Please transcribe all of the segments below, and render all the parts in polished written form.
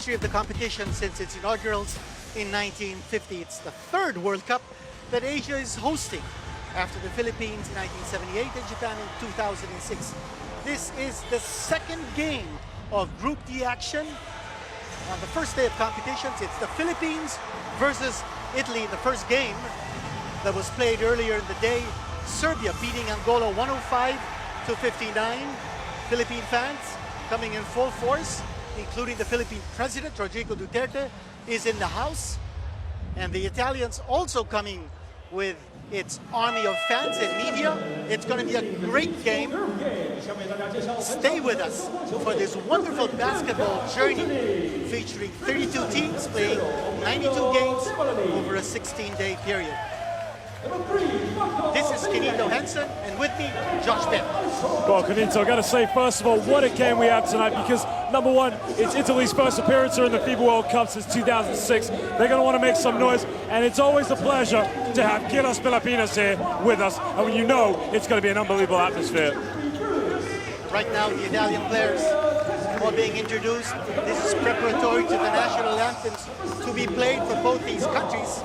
history of the competition since its inaugurals in 1950. It's the third World Cup that Asia is hosting after the Philippines in 1978 and Japan in 2006. This is the second game of Group D action. On the first day of competitions, it's the Philippines versus Italy in the first game that was played earlier in the day. Serbia beating Angola 105-59. Philippine fans coming in full force, including the Philippine President, Rodrigo Duterte, is in the house. And the Italians also coming with its army of fans and media. It's going to be a great game. Stay with us for this wonderful basketball journey featuring 32 teams playing 92 games over a 16-day period. This is Kenito Henson, and with me, Josh Bell. Well, Kenito, I got to say, first of all, what a game we have tonight, because number one, it's Italy's first appearance here in the FIBA World Cup since 2006. They're going to want to make some noise, and it's always a pleasure to have Gilas Filipinas here with us, and you know it's going to be an unbelievable atmosphere. Right now, the Italian players are being introduced. This is preparatory to the national anthems to be played for both these countries.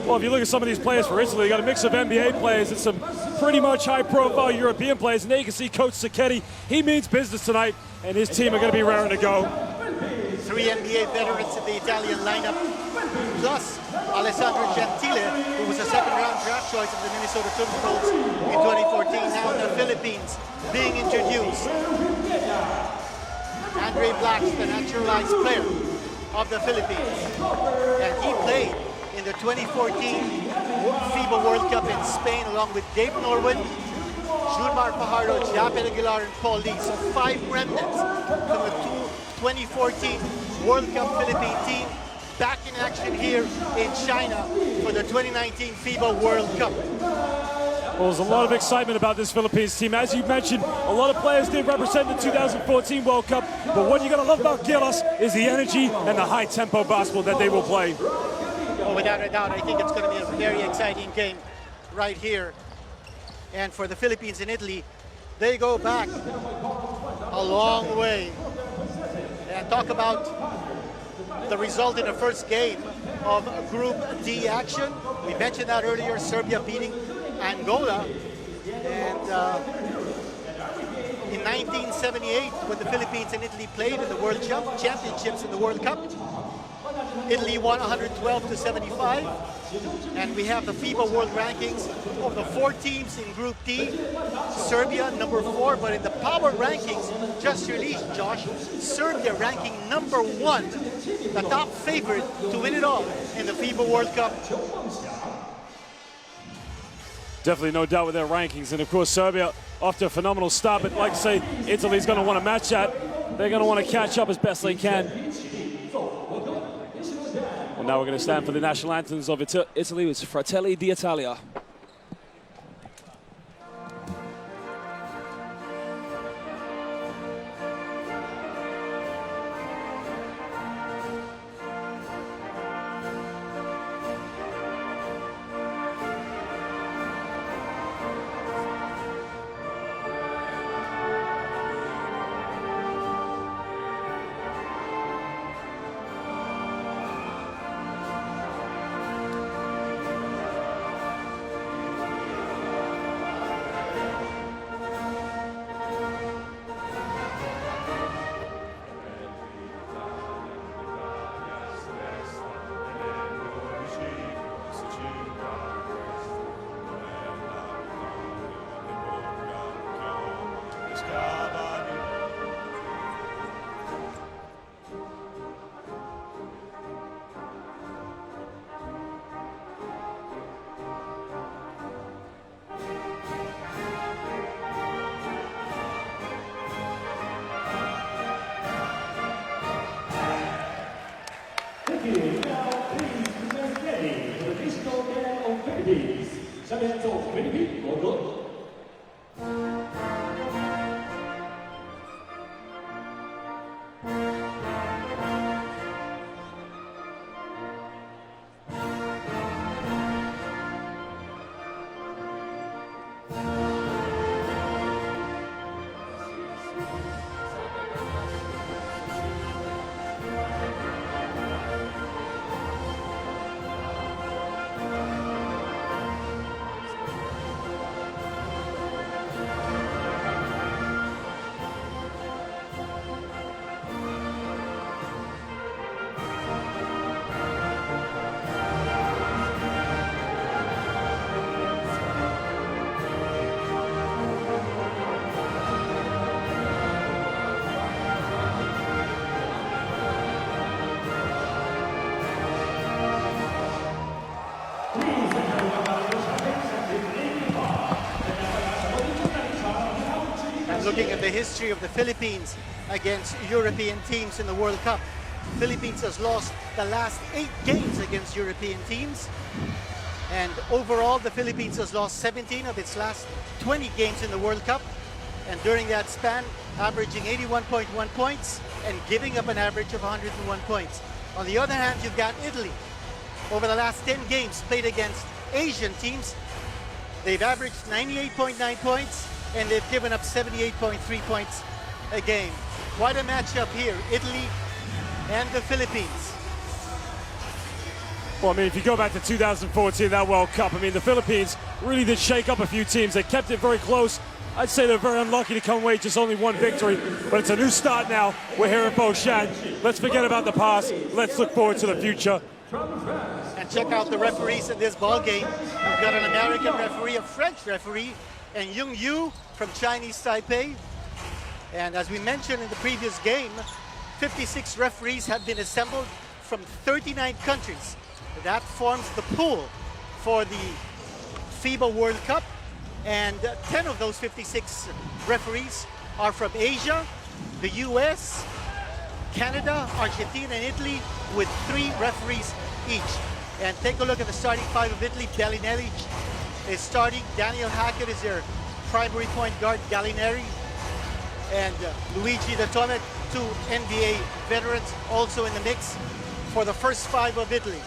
Well, if you look at some of these players for Italy, you got a mix of NBA players and some pretty much high-profile European players. And there you can see Coach Sacchetti. He means business tonight, and his team are going to be raring to go. 3 NBA veterans in the Italian lineup, plus Alessandro Gentile, who was a second-round draft choice of the Minnesota Timberwolves in 2014. Now in the Philippines, being introduced. Andre Black's the naturalized player of the Philippines, and he played in the 2014 FIBA World Cup in Spain along with Dave Norwood, Junmar Fajardo, Japet Aguilar, and Paul Lee. So 5 remnants from the 2014 World Cup Philippine team back in action here in China for the 2019 FIBA World Cup. Well, there's a lot of excitement about this Philippines team. As you mentioned, a lot of players did represent the 2014 World Cup, but what you're going to love about Gilas is the energy and the high-tempo basketball that they will play. Oh, without a doubt, I think it's going to be a very exciting game right here. And for the Philippines and Italy, they go back a long way. And talk about the result in the first game of Group D action. We mentioned that earlier, Serbia beating Angola. And in 1978, when the Philippines and Italy played in the World Championships in the World Cup, Italy won 112-75, and we have the FIBA World Rankings of the 4 teams in Group D. Serbia number 4, but in the power rankings just released, Josh, Serbia ranking number 1, the top favorite to win it all in the FIBA World Cup. Definitely no doubt with their rankings, and of course Serbia off to a phenomenal start, but like I say, Italy's going to want to match that. They're going to want to catch up as best they can. Now we're going to stand for the national anthems of Italy. It's Fratelli d'Italia. the history of the Philippines against European teams in the World Cup. Philippines has lost the last 8 games against European teams. And overall, the Philippines has lost 17 of its last 20 games in the World Cup. And during that span, averaging 81.1 points and giving up an average of 101 points. On the other hand, you've got Italy. Over the last 10 games played against Asian teams, they've averaged 98.9 points and they've given up 78.3 points a game. Quite a matchup here, Italy and the Philippines. Well, I mean, if you go back to 2014, that World Cup, I mean, the Philippines really did shake up a few teams. They kept it very close. I'd say they're very unlucky to come away just only one victory, but it's a new start now. We're here in Foshan. Let's forget about the past. Let's look forward to the future. And check out the referees in this ball game. We've got an American referee, a French referee, and Yung Yu from Chinese Taipei. And as we mentioned in the previous game, 56 referees have been assembled from 39 countries. That forms the pool for the FIBA World Cup. And 10 of those 56 referees are from Asia, the US, Canada, Argentina, and Italy, with 3 referees each. And take a look at the starting 5 of Italy. Bellinelli is starting. Daniel Hackett is their primary point guard. Gallinari and Luigi Datome, 2 NBA veterans, also in the mix for the first 5 of Italy.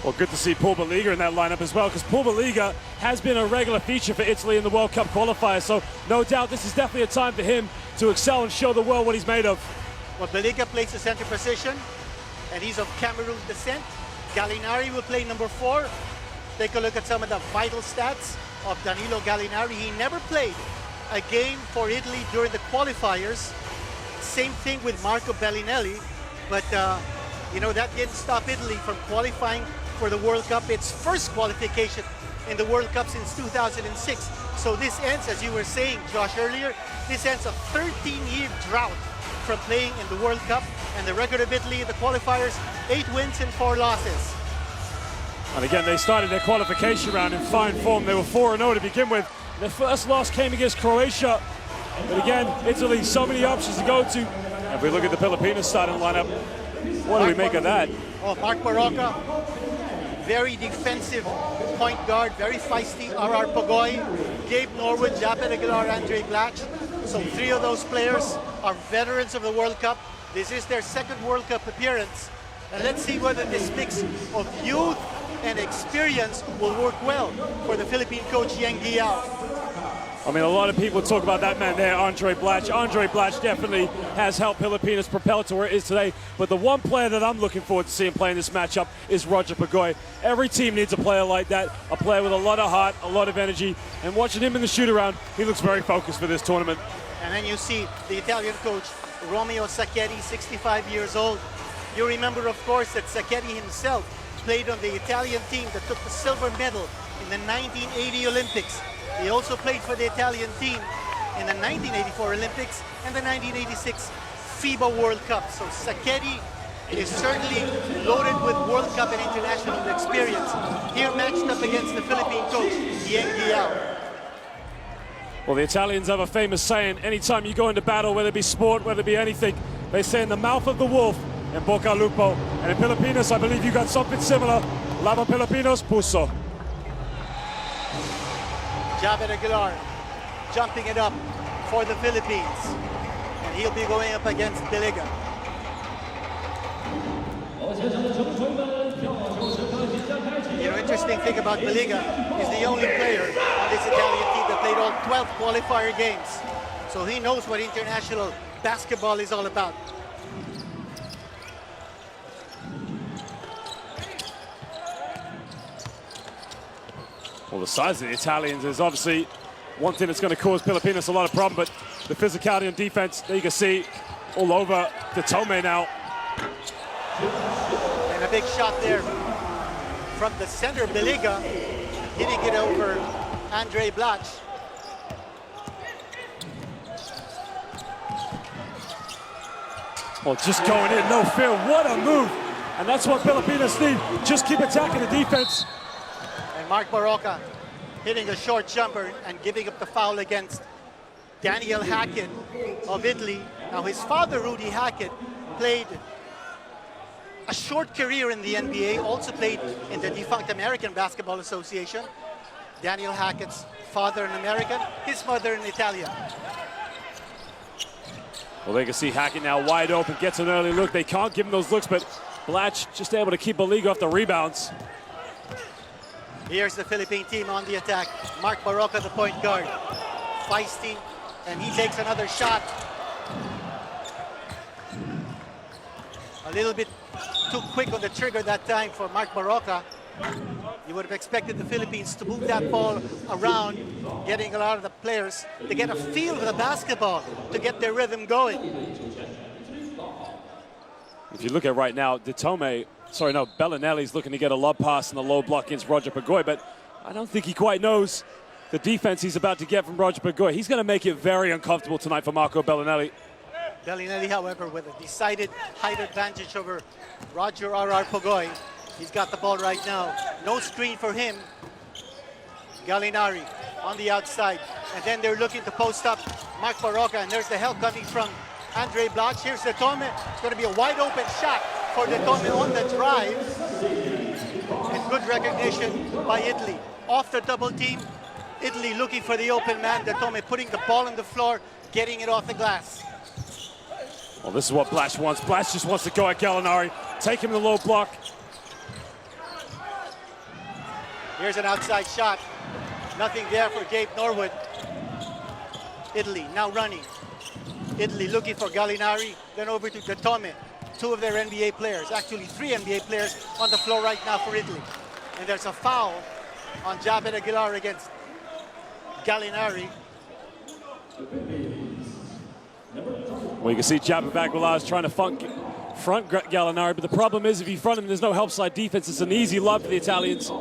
Well, good to see Paul Baliga in that lineup as well, because Paul Baliga has been a regular feature for Italy in the World Cup qualifier. So no doubt this is definitely a time for him to excel and show the world what he's made of. Well, Baliga plays the center position, and he's of Cameroon descent. Gallinari will play number 4. Take a look at some of the vital stats of Danilo Gallinari. He never played a game for Italy during the qualifiers. Same thing with Marco Bellinelli, but you know, that didn't stop Italy from qualifying for the World Cup, its first qualification in the World Cup since 2006. So this ends, as you were saying, Josh, earlier, this ends a 13-year drought from playing in the World Cup. And the record of Italy in the qualifiers, 8 wins and 4 losses. And again, they started their qualification round in fine form. They were 4-0 to begin with. Their first loss came against Croatia. But again, Italy, so many options to go to. And if we look at the Filipinos starting lineup, what do we make of that? Oh, Mark Barroca, very defensive point guard, very feisty. R.R. Pagoy, Gabe Norwood, Japet Aguilar, Andre Blatch. So 3 of those players are veterans of the World Cup. This is their 2nd World Cup appearance. And let's see whether this mix of youth and experience will work well for the Philippine coach, Yang Guiao. I mean, a lot of people talk about that man there, Andre Blatch. Andre Blatch definitely has helped Filipinos propel to where it is today. But the one player that I'm looking forward to seeing play in this matchup is Roger Pagoy. Every team needs a player like that, a player with a lot of heart, a lot of energy. And watching him in the shoot-around, he looks very focused for this tournament. And then you see the Italian coach, Romeo Sacchetti, 65 years old. You remember, of course, that Sacchetti himself played on the Italian team that took the silver medal in the 1980 Olympics. He also played for the Italian team in the 1984 Olympics and the 1986 FIBA World Cup. So Sacchetti is certainly loaded with World Cup and international experience. Here matched up against the Philippine coach, Yang Guiao. Well, the Italians have a famous saying, anytime you go into battle, whether it be sport, whether it be anything, they say in the mouth of the wolf, in boca lupo. And in Filipinos, I believe you got something similar. Laban Filipinos, puso. Japet Aguilar jumping it up for the Philippines. And he'll be going up against Baliga. You know, interesting thing about Baliga is the only player on this Italian team that played all 12 qualifier games. So he knows what international basketball is all about. Well, the size of the Italians is obviously one thing that's going to cause Filipinos a lot of problem, but the physicality on defense, there you can see all over Datome now. And a big shot there from the center, Baliga, hitting it over Andre Blatch. Well, just going in, no fear, what a move. And that's what Filipinos need, just keep attacking the defense. And Mark Barroca hitting a short jumper and giving up the foul against Daniel Hackett of Italy. Now his father, Rudy Hackett, played a short career in the NBA, also played in the defunct American Basketball Association. Daniel Hackett's father an American, his mother an Italian. Well, they can see Hackett now wide open, gets an early look. They can't give him those looks, but Blatch just able to keep the league off the rebounds. Here's the Philippine team on the attack. Mark Barroca, the point guard. Feisty, and he takes another shot. A little bit too quick on the trigger that time for Mark Barroca. You would have expected the Philippines to move that ball around, getting a lot of the players to get a feel of the basketball, to get their rhythm going. If you look at right now, Bellinelli's looking to get a lob pass in the low block against Roger Pagoy, but I don't think he quite knows the defense he's about to get from Roger Pagoy. He's going to make it very uncomfortable tonight for Marco Bellinelli. Bellinelli, however, with a decided height advantage over Roger R.R. Pagoy. He's got the ball right now. No screen for him. Gallinari on the outside. And then they're looking to post up Mark Barroca, and there's the help coming from Andre Blatch. Here's the Tome. It's going to be a wide open shot for the Tome on the drive. And good recognition by Italy. Off the double team. Italy looking for the open man. The Tome putting the ball on the floor, getting it off the glass. Well, this is what Blatch wants. Blatch just wants to go at Gallinari, take him in the low block. Here's an outside shot. Nothing there for Gabe Norwood. Italy now running. Italy looking for Gallinari, then over to Gatome. Two of their NBA players, actually three NBA players on the floor right now for Italy. And there's a foul on Jabed Aguilar against Gallinari. Well, you can see Jabed Aguilar is trying to front Gallinari, but the problem is if you front him, there's no help side defense. It's an easy lob for the Italians.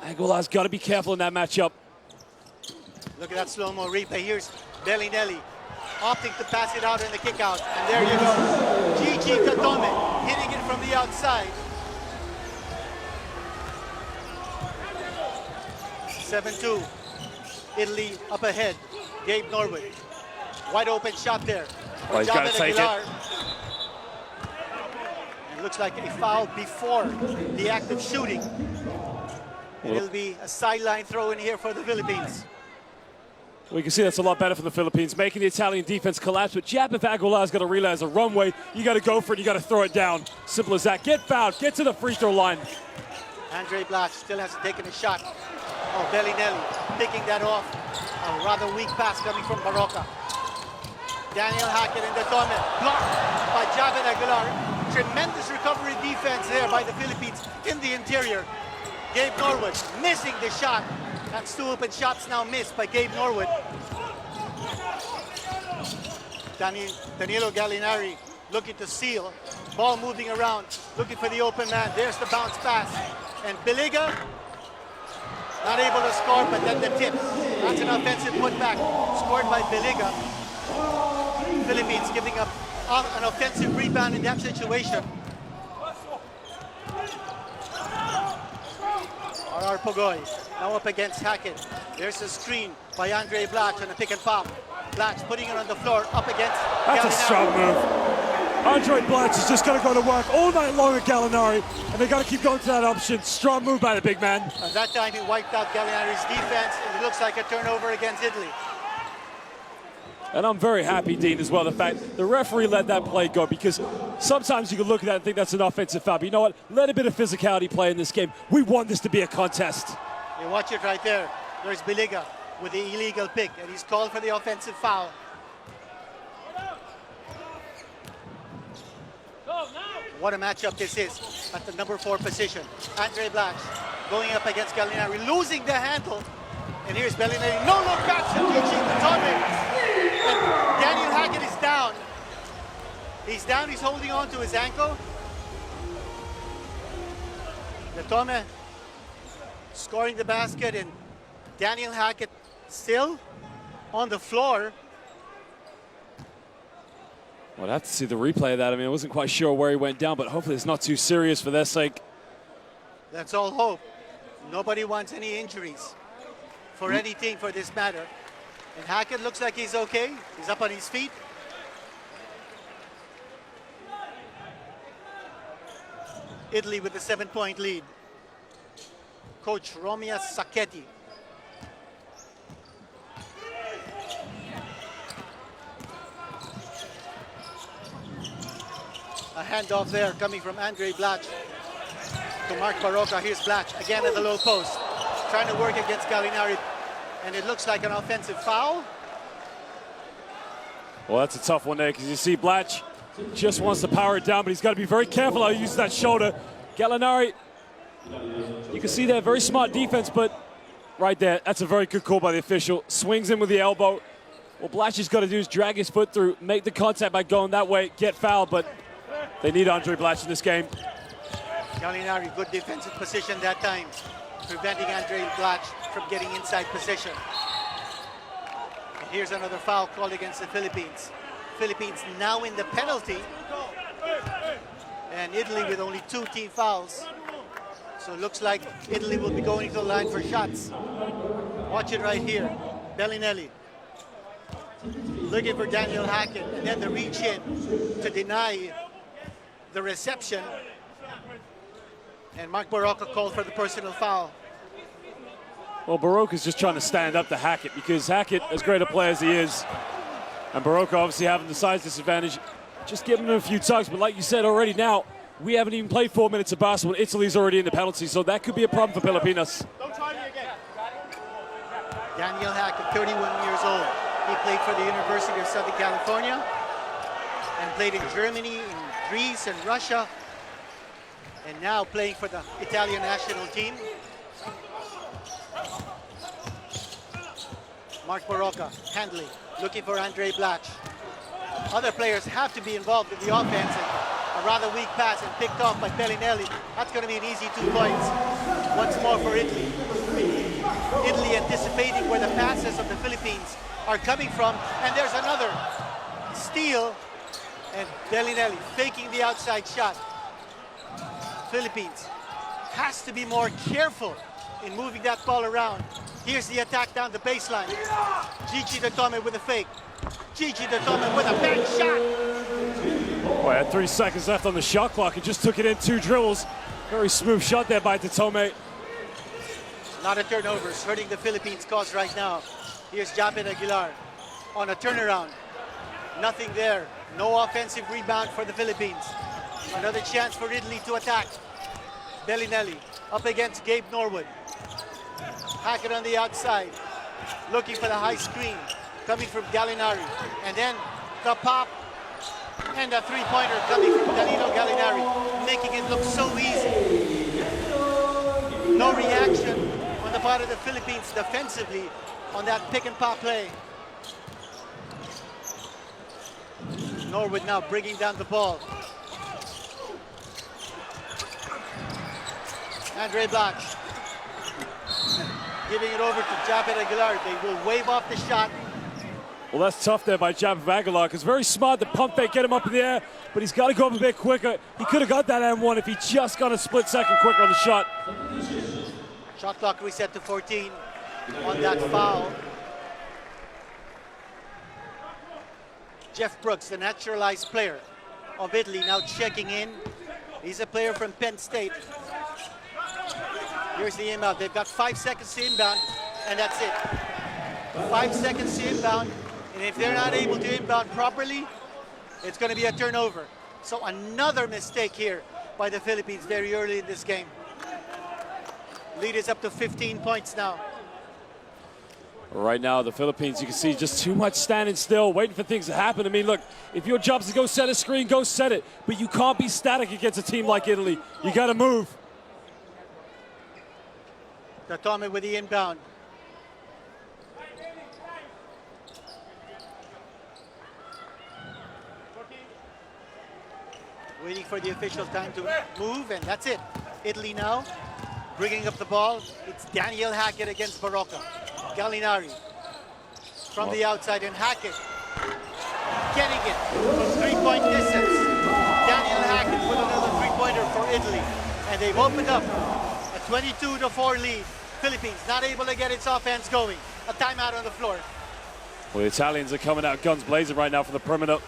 Aguilar's got to be careful in that matchup. Look at that slow-mo replay. Here's Bellinelli opting to pass it out in the kick out. And there you go. Gigi Gatome hitting it from the outside. 7-2. Italy up ahead. Gabe Norwood. Wide open shot there. Oh, he's got to take it. It looks like a foul before the act of shooting. It'll be a sideline throw in here for the Philippines. We can see that's a lot better for the Philippines, making the Italian defense collapse, but Jabed Aguilar's got to realize a runway, you got to go for it, you got to throw it down. Simple as that. Get fouled, get to the free throw line. Andre Blatch still hasn't taken a shot. Oh, Bellinelli picking that off. A rather weak pass coming from Barroca. Daniel Hackett in the tournament, blocked by Jabed Aguilar. Tremendous recovery defense there by the Philippines in the interior. Gabe Norwood missing the shot. That's two open shots now missed by Gabe Norwood. Danilo Gallinari looking to seal. Ball moving around, looking for the open man. There's the bounce pass. And Biliga, not able to score, but then the tip. That's an offensive putback scored by Biliga. Philippines giving up an offensive rebound in that situation. R.R. Pagoy now up against Hackett. There's a screen by Andre Blatch on a pick and pop. Blatch putting it on the floor up against That's Gallinari. A strong move. Andre Blatch is just going to go to work all night long at Gallinari, and they got to keep going to that option. Strong move by the big man. And that time he wiped out Gallinari's defense, and it looks like a turnover against Italy. And I'm very happy, Dean, as well, the fact the referee let that play go, because sometimes you can look at that and think that's an offensive foul. But you know what? Let a bit of physicality play in this game. We want this to be a contest. You watch it right there. There's Biliga with the illegal pick, and he's called for the offensive foul. What a matchup this is at the number 4 position. Andre Blatch going up against Gallinari, losing the handle. And here's Bellinelli. No look pass to Gigi Gatome. And Daniel Hackett is down. He's down, he's holding on to his ankle. Gatome scoring the basket, and Daniel Hackett still on the floor. Well, I'd have to see the replay of that. I mean, I wasn't quite sure where he went down, but hopefully it's not too serious for their sake. That's all hope. Nobody wants any injuries for anything for this matter. And Hackett looks like he's okay. He's up on his feet. Italy with the 7-point lead. Coach Romia Sacchetti. A handoff there coming from Andre Blatch to Mark Barocca. Here's Blatch again at the low post, trying to work against Gallinari, and it looks like an offensive foul. Well, that's a tough one there, because you see Blatch just wants to power it down, but he's got to be very careful how he uses that shoulder. Gallinari, you can see that very smart defense, but right there, that's a very good call by the official. Swings in with the elbow. What Blatch has got to do is drag his foot through, make the contact by going that way, get fouled, but they need Andre Blatch in this game. Gallinari, good defensive position that time, preventing Andre Blatch from getting inside position. And here's another foul called against the Philippines. Philippines now in the penalty, and Italy with only 2 team fouls. So it looks like Italy will be going to the line for shots. Watch it right here. Bellinelli looking for Daniel Hackett, and then the reach in to deny the reception. And Mark Barocca called for the personal foul. Well, Barocca's just trying to stand up to Hackett, because Hackett, as great a player as he is, and Barocca obviously having the size disadvantage, just giving him a few tugs. But like you said already now, we haven't even played 4 minutes of basketball. Italy's already in the penalty, so that could be a problem for Filipinas. Don't try me again. Daniel Hackett, 31 years old. He played for the University of Southern California and played in Germany, in Greece, and Russia, and now playing for the Italian national team. Mark Barocca handling, looking for Andre Blatch. Other players have to be involved in the offense, and a rather weak pass and picked off by Bellinelli. That's going to be an easy 2 points. Once more for Italy. Italy anticipating where the passes of the Philippines are coming from, and there's another steal, and Bellinelli faking the outside shot. Philippines has to be more careful in moving that ball around. Here's the attack down the baseline. Gigi Datome with a fake. Gigi Datome with a bank shot. Boy, had 3 seconds left on the shot clock and just took it in 2 dribbles. Very smooth shot there by Datome. A lot of turnovers hurting the Philippines' cause right now. Here's Japet Aguilar on a turnaround. Nothing there. No offensive rebound for the Philippines. Another chance for Italy to attack. Bellinelli up against Gabe Norwood. Hackett on the outside, looking for the high screen, coming from Gallinari. And then the pop and a 3-pointer coming from Danilo Gallinari, making it look so easy. No reaction on the part of the Philippines defensively on that pick and pop play. Norwood now bringing down the ball. Andre Blatch giving it over to Japet Aguilar. They will wave off the shot. Well, that's tough there by Japet Aguilar, because very smart to pump fake, get him up in the air, but he's got to go up a bit quicker. He could have got that M1 if he just got a split second quicker on the shot. Shot clock reset to 14 on that foul. Jeff Brooks, the naturalized player of Italy, now checking in. He's a player from Penn State. Here's the inbound. They've got 5 seconds to inbound, and that's it. 5 seconds to inbound, and if they're not able to inbound properly, it's going to be a turnover. So another mistake here by the Philippines very early in this game. Lead is up to 15 points now. Right now, the Philippines, you can see just too much standing still, waiting for things to happen. I mean, look, if your job is to go set a screen, go set it. But you can't be static against a team like Italy. You got to move. Datome with the inbound. Waiting for the official time to move, and that's it. Italy now bringing up the ball. It's Daniel Hackett against Barocca. Gallinari from the outside, and Hackett getting it from 3-point distance. Daniel Hackett with another 3-pointer for Italy, and they've opened up a 22-4 lead. Philippines not able to get its offense going. A timeout on the floor. Well, the Italians are coming out guns blazing right now from the perimeter.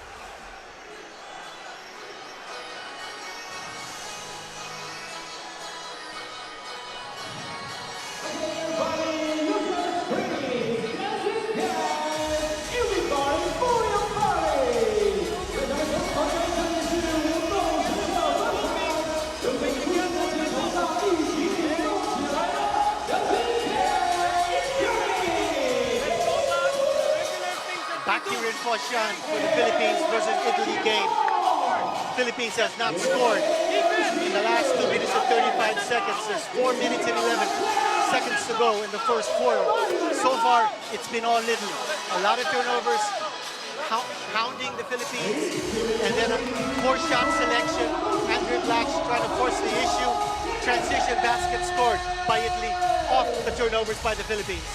Back here in Foshan for the Philippines versus Italy game. Philippines has not scored in the last 2 minutes and 35 seconds. There's 4 minutes and 11 seconds to go in the first quarter. So far, it's been all Italy. A lot of turnovers, hounding the Philippines, and then a poor shot selection. Andre Black trying to force the issue. Transition basket scored by Italy off the turnovers by the Philippines.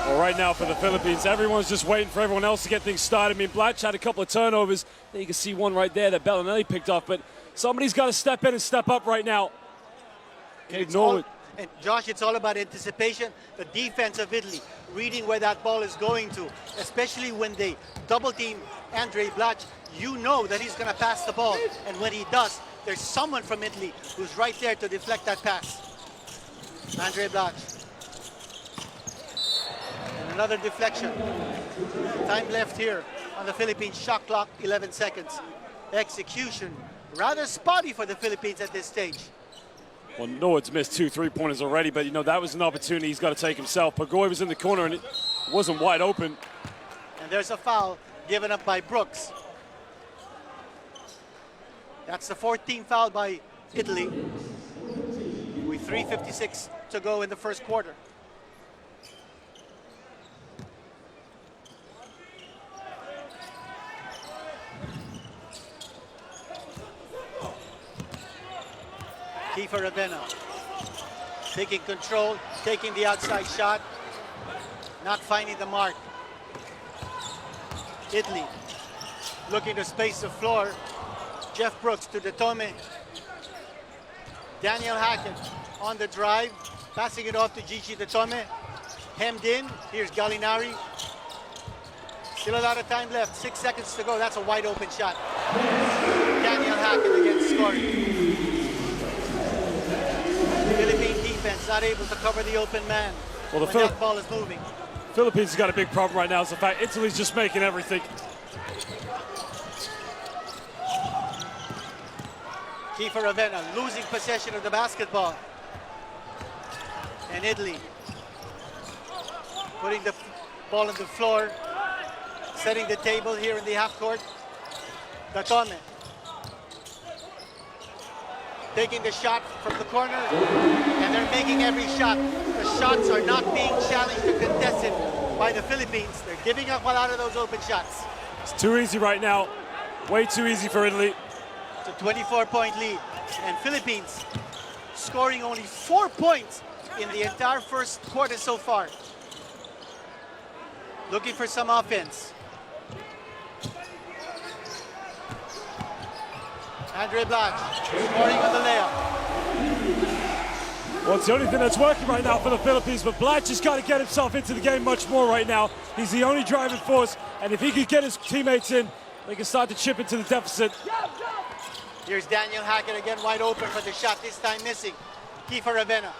Well, right now for the Philippines, everyone's just waiting for everyone else to get things started. I mean, Blatch had a couple of turnovers. You can see one right there that Bellinelli picked off, but somebody's got to step in and step up right now. Ignore it. And Josh, it's all about anticipation. The defense of Italy, reading where that ball is going to, especially when they double team Andre Blatch. You know that he's going to pass the ball, and when he does, there's someone from Italy who's right there to deflect that pass. Andre Blatch. Another deflection. Time left here on the Philippines shot clock, 11 seconds. Execution, rather spotty for the Philippines at this stage. Well, Norwood's missed 2 3-pointers already, but, you know, that was an opportunity he's got to take himself. Pagoy was in the corner, and it wasn't wide open. And there's a foul given up by Brooks. That's the 14th foul by Italy. With 3:56 to go in the first quarter. Kiefer Ravena taking control, taking the outside shot, not finding the mark. Italy looking to space the floor. Jeff Brooks to Detome. Daniel Hackett on the drive, passing it off to Gigi Detome. Hemmed in, here's Gallinari. Still a lot of time left, 6 seconds to go. That's a wide open shot. Daniel Hackett again scoring. Philippine defense not able to cover the open man when that ball is moving. Philippines has got a big problem right now. It's the fact Italy's just making everything. Kiefer Ravena losing possession of the basketball. And Italy putting the ball on the floor, setting the table here in the half court. Datome taking the shot from the corner, and they're making every shot. The shots are not being challenged or contested by the Philippines. They're giving up a lot of those open shots. It's too easy right now. Way too easy for Italy. It's a 24-point lead, and Philippines scoring only 4 points in the entire first quarter so far. Looking for some offense. Andre Blatch scoring on the layup. Well, it's the only thing that's working right now for the Philippines, but Blatch has got to get himself into the game much more right now. He's the only driving force, and if he could get his teammates in, they can start to chip into the deficit. Here's Daniel Hackett again wide open for the shot, this time missing. Kiefer Ravena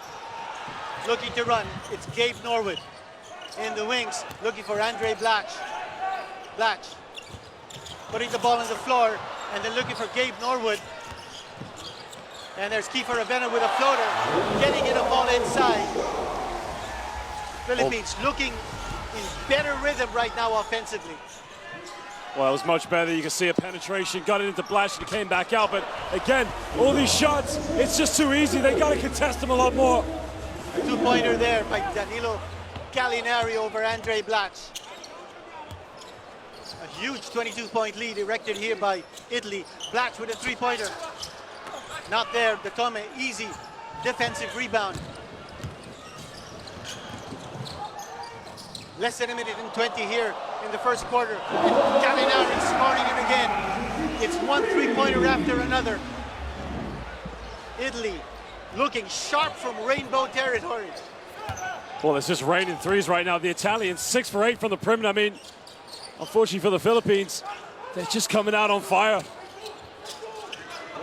looking to run. It's Gabe Norwood in the wings, looking for Andre Blatch. Blatch putting the ball on the floor, and then looking for Gabe Norwood. And there's Kiefer Ravena with a floater, getting it a ball inside. Philippines looking in better rhythm right now offensively. Well, it was much better. You can see a penetration, got it into Blatch and it came back out. But again, all these shots, it's just too easy. They got to contest them a lot more. A two-pointer there by Danilo Gallinari over Andre Blatch. A huge 22-point lead erected here by Italy. Blatch with a three-pointer. Not there. Detome, easy defensive rebound. Less than a minute and 20 here in the first quarter. And Gallinari scoring it again. It's one three-pointer after another. Italy looking sharp from rainbow territory. Well, it's just raining threes right now. The Italians 6 for 8 from the perimeter. I mean, unfortunately for the Philippines, they're just coming out on fire.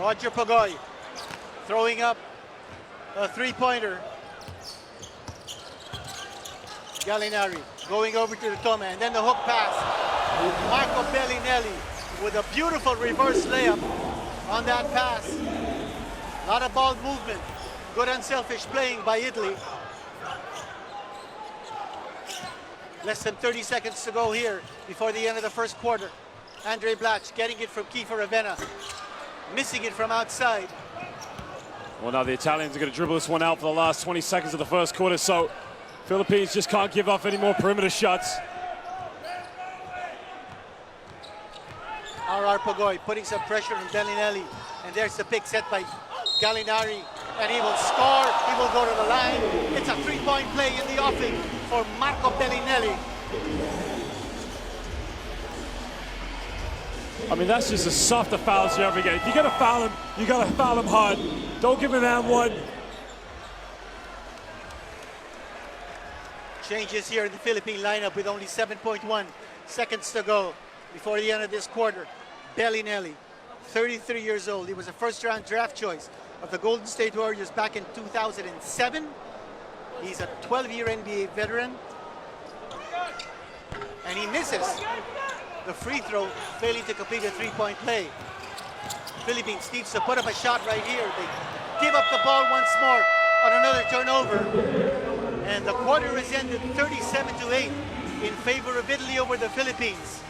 Roger Pagoy throwing up a three-pointer. Gallinari going over to the Tome, and then the hook pass. Marco Bellinelli with a beautiful reverse layup on that pass. A lot of ball movement. Good unselfish playing by Italy. Less than 30 seconds to go here before the end of the first quarter. Andre Blatch getting it from Kiefer Avena, missing it from outside. Well, now the Italians are going to dribble this one out for the last 20 seconds of the first quarter, so Philippines just can't give up any more perimeter shots. R.R. Pagoy putting some pressure on Bellinelli, and there's the pick set by Gallinari, and he will score, he will go to the line. It's a three-point play in the offing for Marco Bellinelli. I mean, that's just as soft a foul as you ever get. If you're going to foul him, you got to foul him hard. Don't give him that one. Changes here in the Philippine lineup with only 7.1 seconds to go before the end of this quarter. Bellinelli, 33 years old. He was a first-round draft choice of the Golden State Warriors back in 2007. He's a 12-year NBA veteran. And he misses the free throw, failing to complete a three-point play. Philippines needs to put up a shot right here. They give up the ball once more on another turnover. And the quarter has ended 37-8 in favor of Italy over the Philippines.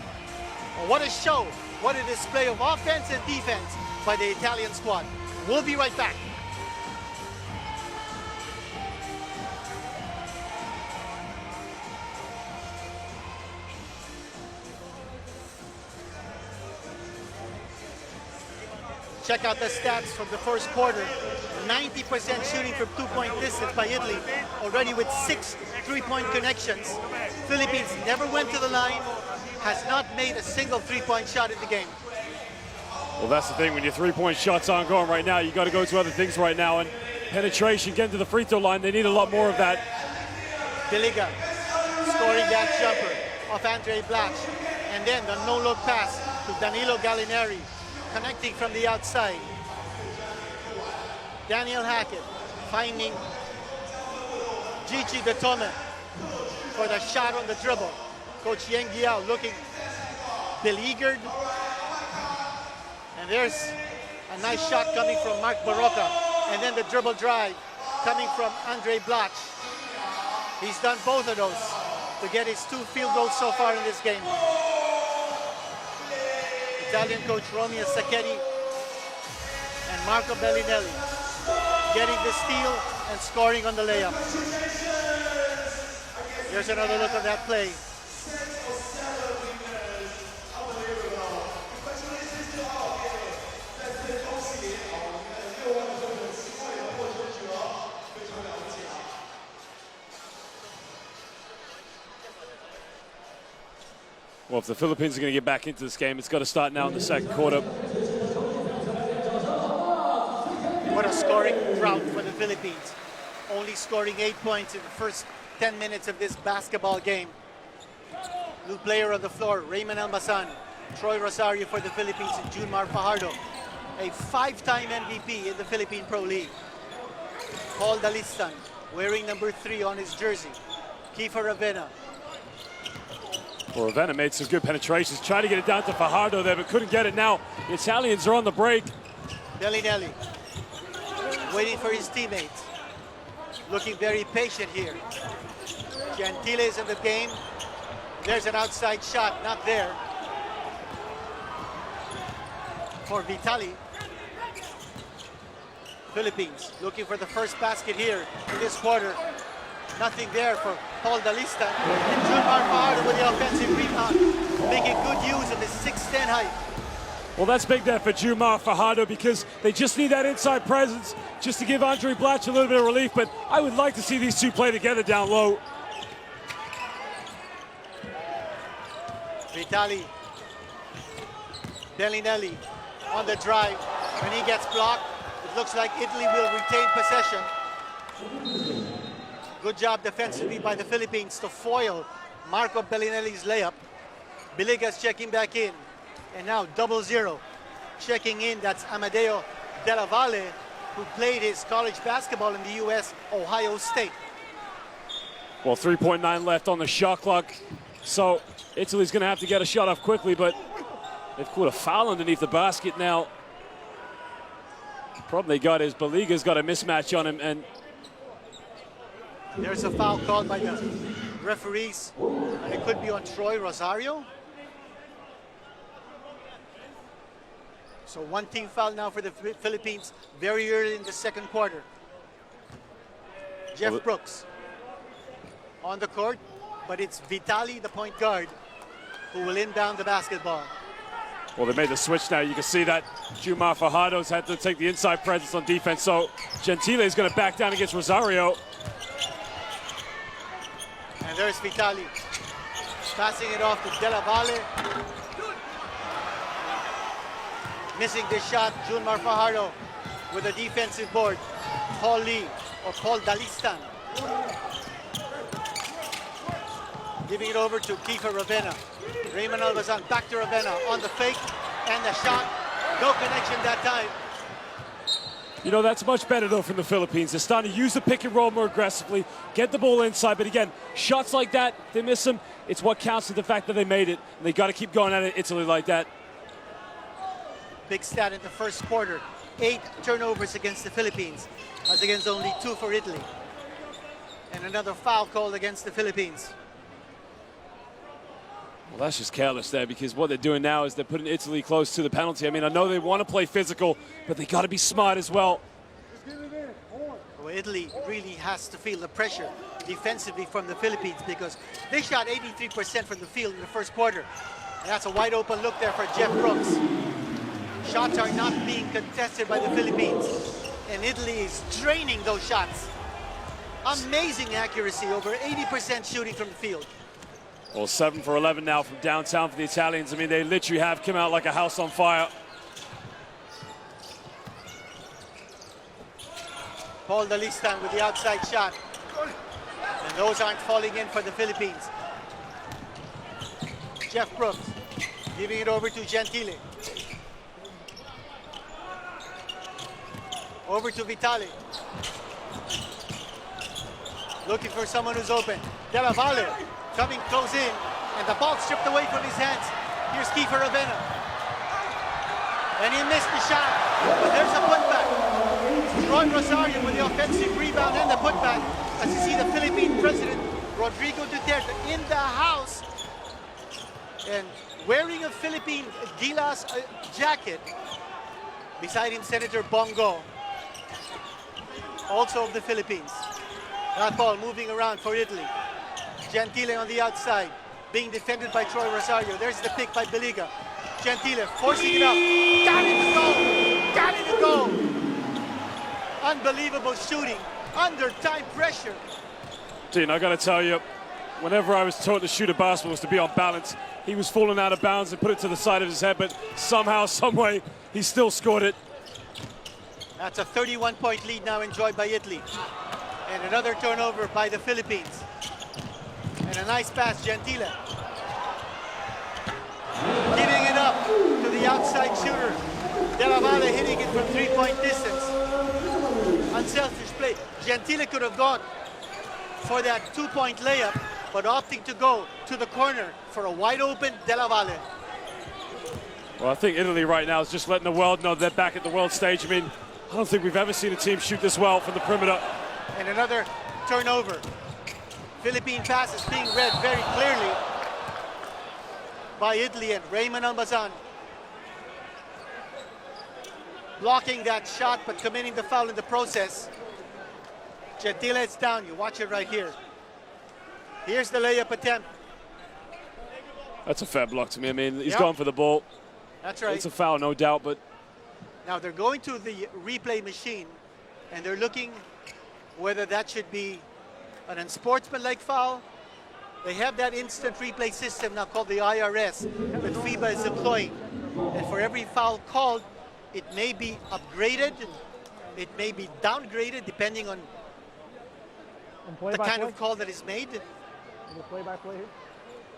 Well, what a show, what a display of offense and defense by the Italian squad. We'll be right back. Check out the stats from the first quarter. 90% shooting from two-point distance by Italy, already with 6 three-point connections. Philippines never went to the line, has not made a single three-point shot in the game. Well, that's the thing, when your three-point shots aren't going right now, you got to go to other things right now, and penetration, getting to the free throw line, they need a lot more of that. Diliga scoring that jumper off Andre Blatch, and then the no-look pass to Danilo Gallinari, connecting from the outside. Daniel Hackett finding Gigi Datome for the shot on the dribble. Coach Yeng Giao looking beleaguered. And there's a nice shot coming from Mark Barroca. And then the dribble drive coming from Andre Blatch. He's done both of those to get his 2 field goals so far in this game. Italian coach Romeo Sacchetti and Marco Bellinelli getting the steal and scoring on the layup. Here's another look at that play. Well, if the Philippines are going to get back into this game, it's got to start now in the second quarter. What a scoring drought for the Philippines. Only scoring 8 points in the first 10 minutes of this basketball game. New player on the floor, Raymond Almasan. Troy Rosario for the Philippines and Junmar Fajardo, a 5-time MVP in the Philippine Pro League. Paul Dalistan wearing number 3 on his jersey. Kiefer Avena. Well, Ravenna made some good penetrations, tried to get it down to Fajardo there, but couldn't get it now. The Italians are on the break. Bellinelli waiting for his teammates. Looking very patient here. Gentile is in the game. There's an outside shot, not there. For Vitali. Philippines looking for the first basket here in this quarter. Nothing there for Paul Dalistan. And Junmar Fajardo with the offensive rebound, making good use of his 6'10" height. Well, that's big there for Junmar Fajardo because they just need that inside presence just to give Andre Blatch a little bit of relief, but I would like to see these two play together down low. Vitali. Bellinelli on the drive. When he gets blocked, it looks like Italy will retain possession. Good job defensively by the Philippines to foil Marco Bellinelli's layup. Biligas checking back in. And now 0-0. Checking in, that's Amadeo Della Valle, who played his college basketball in the U.S., Ohio State. Well, 3.9 left on the shot clock. So Italy's going to have to get a shot off quickly, but they've caught a foul underneath the basket now. The problem they got is Baliga's got a mismatch on him, and there's a foul called by the referees, and it could be on Troy Rosario. So one team foul now for the Philippines very early in the second quarter. Jeff Brooks on the court, but it's Vitali, the point guard, who will inbound the basketball. Well, they made the switch now. You can see that Jumar Fajardo's had to take the inside presence on defense, so Gentile is going to back down against Rosario. And there's Vitali passing it off to Della Valle. Missing this shot, Junmar Fajardo with a defensive board. Paul Lee, or Paul Dalistan. Giving it over to Kiefer Ravenna. Raymond Albazan back to Ravenna on the fake and the shot. No connection that time. You know, that's much better, though, from the Philippines. They're starting to use the pick and roll more aggressively, get the ball inside. But again, shots like that, they miss them. It's what counts to the fact that they made it. And they got to keep going at it, Italy, like that. Big stat in the first quarter. 8 turnovers against the Philippines, as against only 2 for Italy. And another foul called against the Philippines. Well, that's just careless there, because what they're doing now is they're putting Italy close to the penalty. I mean, I know they want to play physical, but they got to be smart as well. Well, Italy really has to feel the pressure defensively from the Philippines, because they shot 83% from the field in the first quarter. And that's a wide open look there for Jeff Brooks. Shots are not being contested by the Philippines, and Italy is draining those shots. Amazing accuracy, over 80% shooting from the field. Well, 7 for 11 now from downtown for the Italians. I mean, they literally have come out like a house on fire. Paul Dalistan with the outside shot. And those aren't falling in for the Philippines. Jeff Brooks giving it over to Gentile. Over to Vitali. Looking for someone who's open. Della Valle coming close in, and the ball stripped away from his hands. Here's Kiefer Ravenna. And he missed the shot, but there's a putback. Troy Rosario with the offensive rebound and the putback. As you see the Philippine president, Rodrigo Duterte, in the house, and wearing a Philippine Gilas jacket. Beside him, Senator Bongo, also of the Philippines. That ball moving around for Italy. Gentile on the outside, being defended by Troy Rosario. There's the pick by Baliga. Gentile forcing it up. Got it to go! Got it to go! Unbelievable shooting under time pressure. Dean, I got to tell you, whenever I was taught to shoot a basketball was to be on balance, he was falling out of bounds and put it to the side of his head, but somehow, someway, he still scored it. That's a 31-point lead now enjoyed by Italy. And another turnover by the Philippines. And a nice pass, Gentile. Giving it up to the outside shooter. Della Valle hitting it from 3-point distance. Unselfish play. Gentile could have gone for that 2-point layup, but opting to go to the corner for a wide open Della Valle. Well, I think Italy right now is just letting the world know they're back at the world stage. I mean, I don't think we've ever seen a team shoot this well from the perimeter. And another turnover. Philippine pass is being read very clearly by Italy, and Raymond Albazan blocking that shot but committing the foul in the process. Gentile is down. You watch it right here. Here's the layup attempt. That's a fair block to me. I mean, he's gone for the ball. That's right. It's a foul, no doubt, but now they're going to the replay machine, and they're looking whether that should be an unsportsmanlike foul. They have that instant replay system now called the IRS that FIBA is employing. And for every foul called, it may be upgraded, it may be downgraded depending on the kind of call that is made? Play-by-play here.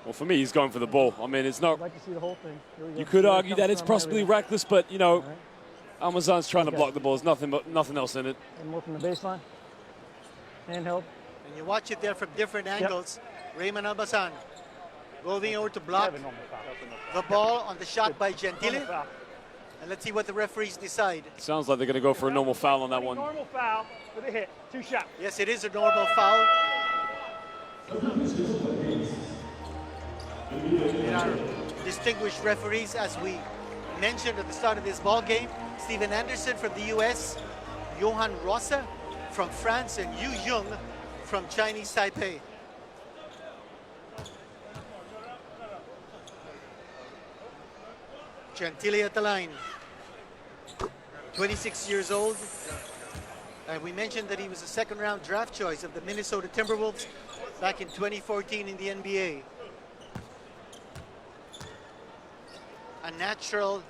Well, for me, he's going for the ball. I mean, it's not. I'd like to see the whole thing. You could argue that it's possibly reckless, but you know, Amazon's trying to block the ball. There's nothing else in it. And more from the baseline. Handheld. And you watch it there from different angles. Raymond Albasan going over to block the ball on the shot by Gentile. And let's see what the referees decide. Sounds like they're going to go for a normal foul on that one. Normal foul with a hit. 2 shots. Yes, it is a normal foul. In our distinguished referees, as we mentioned at the start of this ball game, Steven Anderson from the US, Johan Rosa from France, and Yu Jung from Chinese Taipei. Gentile at the line, 26 years old. And we mentioned that he was a second-round draft choice of the Minnesota Timberwolves back in 2014 in the NBA. A natural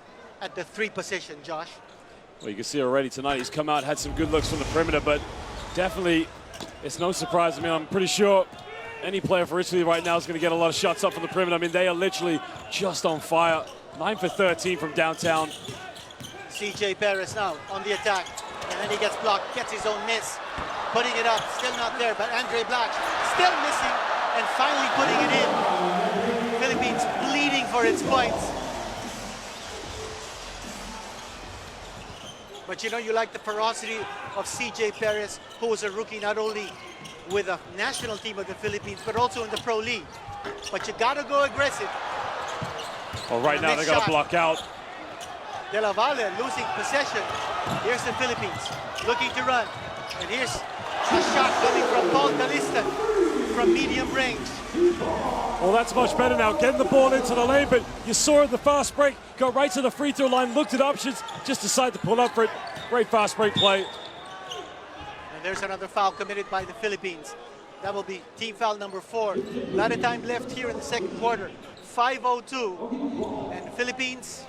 at the 3 position, Josh. Well, you can see already tonight he's come out, had some good looks from the perimeter, but definitely it's no surprise to me. I'm pretty sure any player for Italy right now is going to get a lot of shots up from the perimeter. I mean, they are literally just on fire. 9 for 13 from downtown. CJ Perez now on the attack, and then he gets blocked, gets his own miss, putting it up, still not there, but Andre Black still missing, and finally putting it in. Philippines bleeding for its points. But you know, you like the ferocity of CJ Perez, who was a rookie not only with the national team of the Philippines, but also in the Pro League. But you gotta go aggressive. Well, right now they got to block out. De La Valle losing possession. Here's the Philippines looking to run. And here's a shot coming from Paul Dalistan from medium range. Well, that's much better now. Getting the ball into the lane, but you saw it, the fast break, got right to the free throw line, looked at options, just decided to pull up for it. Great fast break play. And there's another foul committed by the Philippines. That will be team foul number 4. A lot of time left here in the second quarter. 5:02. And the Philippines,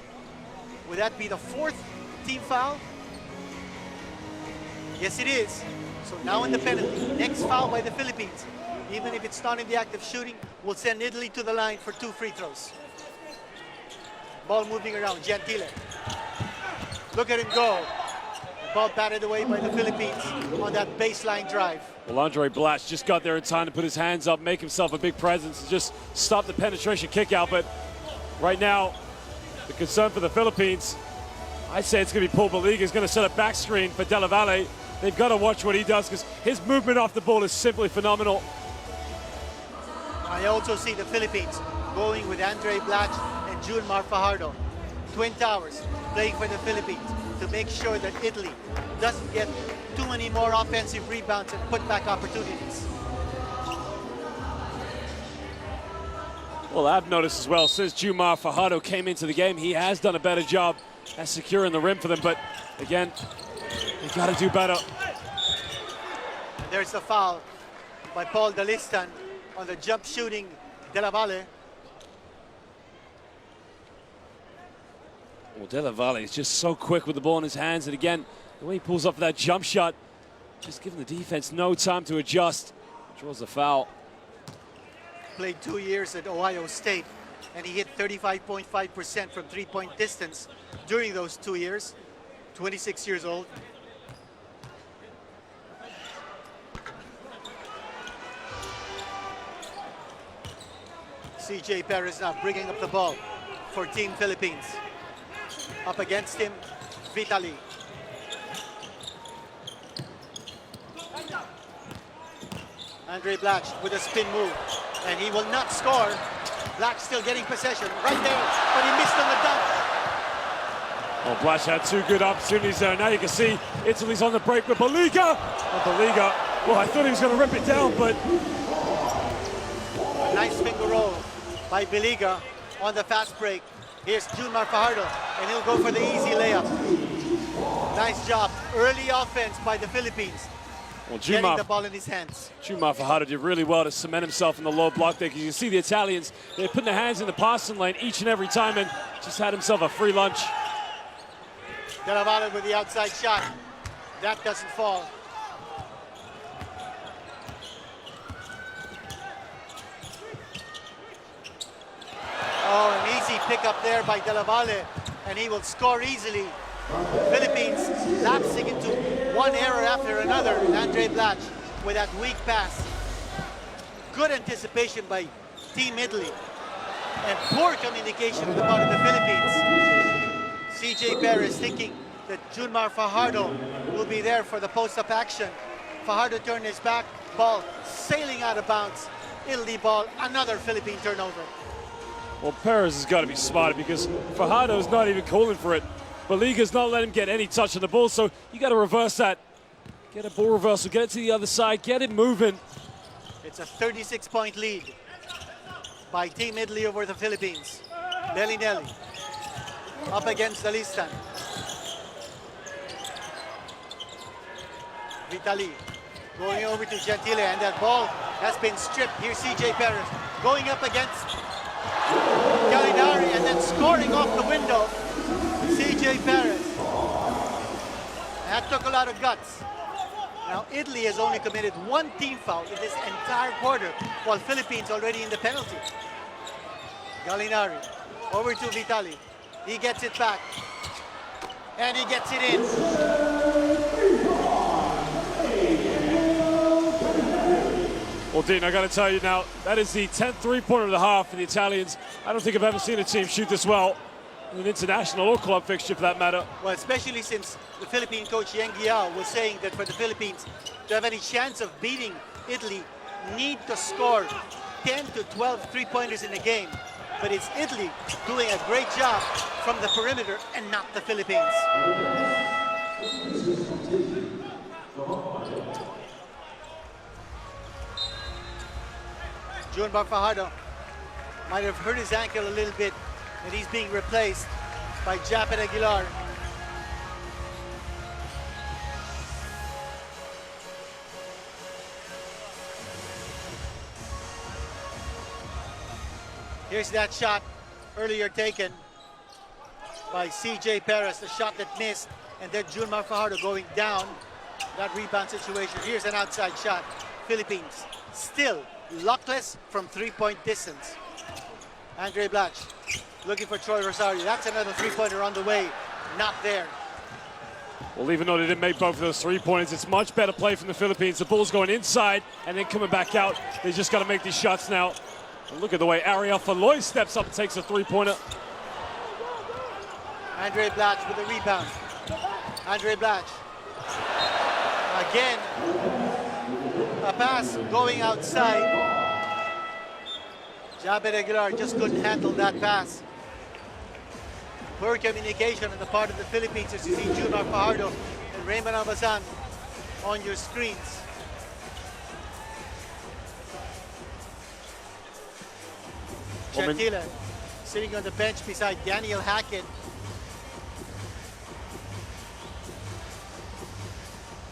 would that be the 4th team foul? Yes, it is. So now in the penalty, next foul by the Philippines, even if it's not in the act of shooting, will send Italy to the line for 2 free throws. Ball moving around, Gentile. Look at him go. Ball batted away by the Philippines on that baseline drive. Well, Andre Blatch just got there in time to put his hands up, make himself a big presence, and just stop the penetration kick out. But right now, the concern for the Philippines, I say it's going to be Paul Baliga. He's going to set a back screen for De La Valle. They've got to watch what he does because his movement off the ball is simply phenomenal. I also see the Philippines going with Andre Blatch and Junmar Fajardo. Twin Towers playing for the Philippines to make sure that Italy doesn't get too many more offensive rebounds and putback opportunities. Well, I've noticed as well, since Junmar Fajardo came into the game, he has done a better job at securing the rim for them. But again, they got to do better. There's the foul by Paul Dalistan on the jump shooting De La Valle. Well, De La Valle is just so quick with the ball in his hands. And again, the way he pulls up for that jump shot, just giving the defense no time to adjust. Draws the foul. Played 2 years at Ohio State, and he hit 35.5% from three-point distance during those 2 years. 26 years old. CJ Perez now bringing up the ball for Team Philippines. Up against him, Vitali. Andre Black with a spin move, and he will not score. Black still getting possession right there, but he missed on the dunk. Well, Blash had 2 good opportunities there. Now you can see Italy's on the break with Baliga. And Baliga, well, I thought he was going to rip it down, but... A nice finger roll by Baliga on the fast break. Here's Junmar Fajardo, and he'll go for the easy layup. Nice job. Early offense by the Philippines. Well, getting the ball in his hands. Junmar Fajardo did really well to cement himself in the low block there. You can see the Italians, they're putting their hands in the passing lane each and every time and just had himself a free lunch. De La Valle with the outside shot. That doesn't fall. Oh, an easy pickup there by De La Valle, and he will score easily. Philippines lapsing into one error after another. And Andre Blatch with that weak pass. Good anticipation by Team Italy, and poor communication on the part of the Philippines. CJ Perez thinking that Junmar Fajardo will be there for the post-up action. Fajardo turned his back, ball sailing out of bounds. Italy ball, another Philippine turnover. Well, Perez has got to be smart because Fajardo's not even calling for it. Baliga's not letting him get any touch on the ball, so you got to reverse that. Get a ball reversal, get it to the other side, get it moving. It's a 36-point lead by Team Italy over the Philippines. Bellinelli up against Dalistan. Vitali going over to Gentile, and that ball has been stripped. Here's CJ Perez going up against Gallinari and then scoring off the window. CJ Perez. That took a lot of guts. Now Italy has only committed one team foul in this entire quarter, while Philippines already in the penalty. Gallinari over to Vitali. He gets it back. And he gets it in. Well, Dean, I got to tell you now, that is the 10th three-pointer of the half for the Italians. I don't think I've ever seen a team shoot this well in an international or club fixture, for that matter. Well, especially since the Philippine coach Yang Giao was saying that for the Philippines to have any chance of beating Italy, need to score 10 to 12 three-pointers in a game. But it's Italy doing a great job from the perimeter and not the Philippines. Junmar Fajardo might have hurt his ankle a little bit, and he's being replaced by Japet Aguilar. Here's that shot earlier taken by CJ Perez, the shot that missed, and then Junmar Fajardo going down that rebound situation. Here's an outside shot. Philippines still luckless from three-point distance. Andre Blatch looking for Troy Rosario. That's another three-pointer on the way. Not there. Well, even though they didn't make both of those three-pointers, it's much better play from the Philippines. The ball's going inside and then coming back out. They just got to make these shots now. And look at the way Ariel Faloy steps up and takes a three-pointer. Andre Blatch with the rebound. Andre Blatch. Again, a pass going outside. Japet Aguilar just couldn't handle that pass. Poor communication on the part of the Philippines, as you see Junmar Fajardo and Raymond Abazan on your screens. Gentile sitting on the bench beside Daniel Hackett.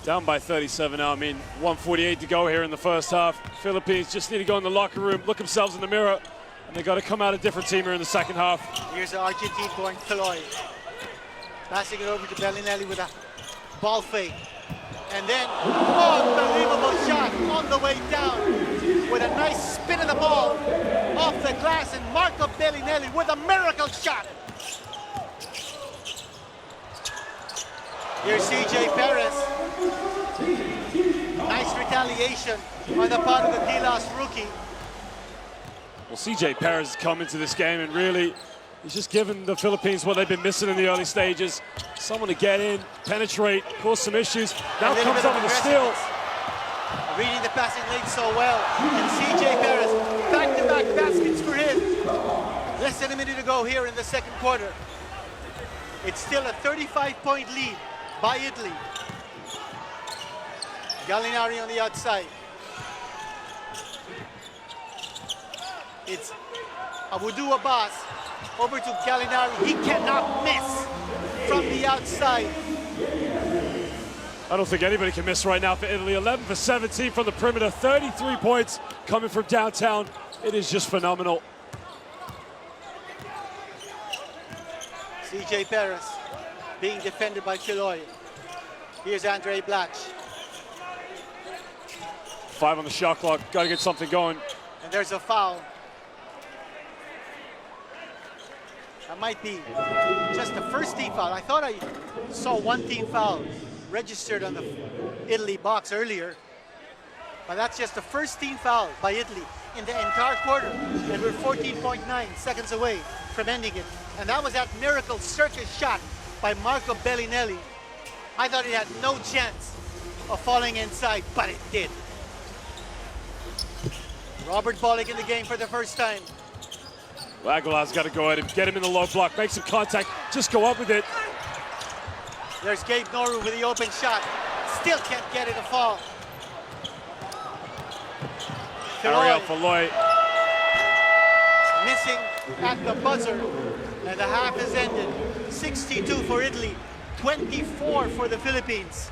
Down by 37 now. I mean, 1:48 to go here in the first half. Philippines just need to go in the locker room, look themselves in the mirror, and they got to come out a different team here in the second half. Here's the Argentine-born Feloy. Passing it over to Bellinelli with a ball fake. And then, unbelievable shot on the way down with a nice spin of the ball off the glass, and Marco Bellinelli with a miracle shot. Here's CJ Perez. Nice retaliation on the part of the Gilas rookie. Well, CJ Perez has come into this game and really, he's just given the Philippines what they've been missing in the early stages. Someone to get in, penetrate, cause some issues. Now comes up with a steal. Reading the passing lane so well. And CJ Perez, back-to-back baskets for him. Less than a minute to go here in the second quarter. It's still a 35-point lead by Italy. Gallinari on the outside. It's Abudu Abbas over to Gallinari. He cannot miss from the outside. I don't think anybody can miss right now for Italy. 11 for 17 from the perimeter, 33 points coming from downtown. It is just phenomenal. CJ Perez being defended by Feloy. Here's Andre Blatch. 5 on the shot clock. Got to get something going. And there's a foul. That might be just the first team foul. I thought I saw one team foul registered on the Italy box earlier, but that's just the first team foul by Italy in the entire quarter, and we're 14.9 seconds away from ending it. And that was that miracle circus shot by Marco Bellinelli. I thought it had no chance of falling inside, but it did. Robert Bollig in the game for the first time. Aguilar's got to go ahead and get him in the low block, make some contact, just go up with it. There's Gabe Noru with the open shot. Still can't get it to fall. Ariel Falloy missing at the buzzer, and the half is ended. 62 for Italy, 24 for the Philippines.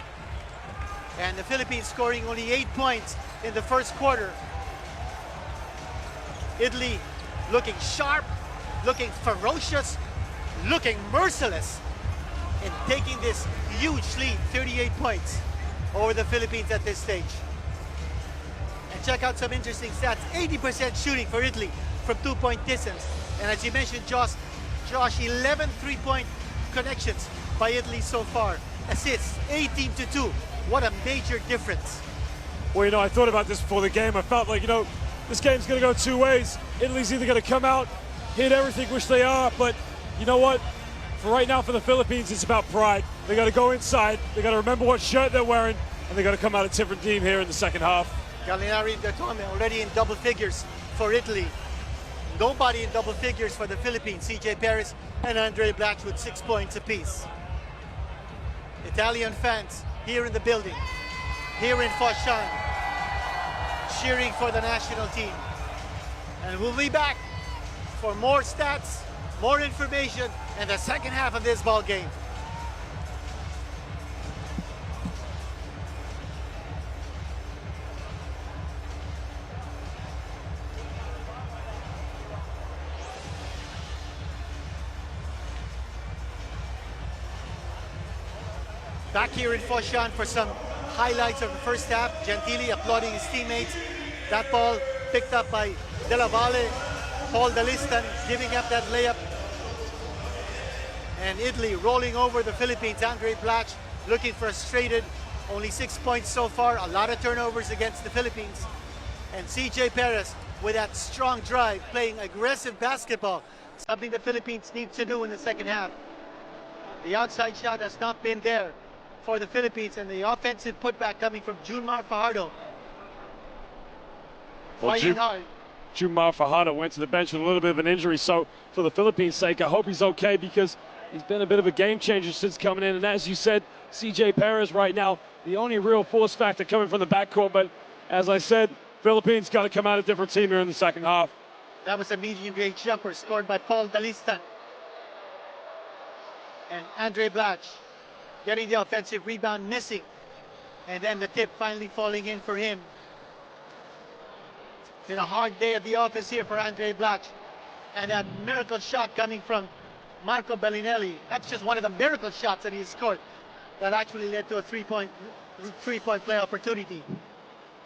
And the Philippines scoring only 8 points in the first quarter. Italy looking sharp, looking ferocious, looking merciless, and taking this huge lead, 38 points over the Philippines at this stage. And check out some interesting stats. 80% shooting for Italy from 2-point distance. And as you mentioned, Josh, 11 3-point connections by Italy so far. Assists, 18-2. What a major difference. Well, you know, I thought about this before the game. I felt like, you know, this game's going to go two ways. Italy's either going to come out, hit everything, which they are, but you know what? For right now, for the Philippines, it's about pride. They got to go inside. They got to remember what shirt they're wearing, and they got to come out a different team here in the second half. Gallinari and Datome already in double figures for Italy. Nobody in double figures for the Philippines. CJ Perez and Andre Blatch with 6 points apiece. Italian fans here in the building, here in Foshan, cheering for the national team. And we'll be back for more stats, more information, and the second half of this ball game. Back here in Foshan for some highlights of the first half. Gentili applauding his teammates. That ball picked up by Della Valle. Paul Dalistan giving up that layup. And Italy rolling over the Philippines. Andre Blatch looking frustrated. Only 6 points so far. A lot of turnovers against the Philippines. And CJ Perez with that strong drive, playing aggressive basketball. Something the Philippines need to do in the second half. The outside shot has not been there for the Philippines, and the offensive putback coming from Junmar Fajardo. Well, Junmar Fajardo went to the bench with a little bit of an injury, so for the Philippines' sake, I hope he's okay, because he's been a bit of a game changer since coming in. And as you said, CJ Perez right now, the only real force factor coming from the backcourt. But as I said, Philippines got to come out a different team here in the second half. That was a medium-range jumper scored by Paul Dalistan. And Andre Blatch getting the offensive rebound, missing. And then the tip finally falling in for him. Been a hard day at the office here for Andre Blatch. And that miracle shot coming from Marco Bellinelli. That's just one of the miracle shots that he scored that actually led to a three-point play opportunity.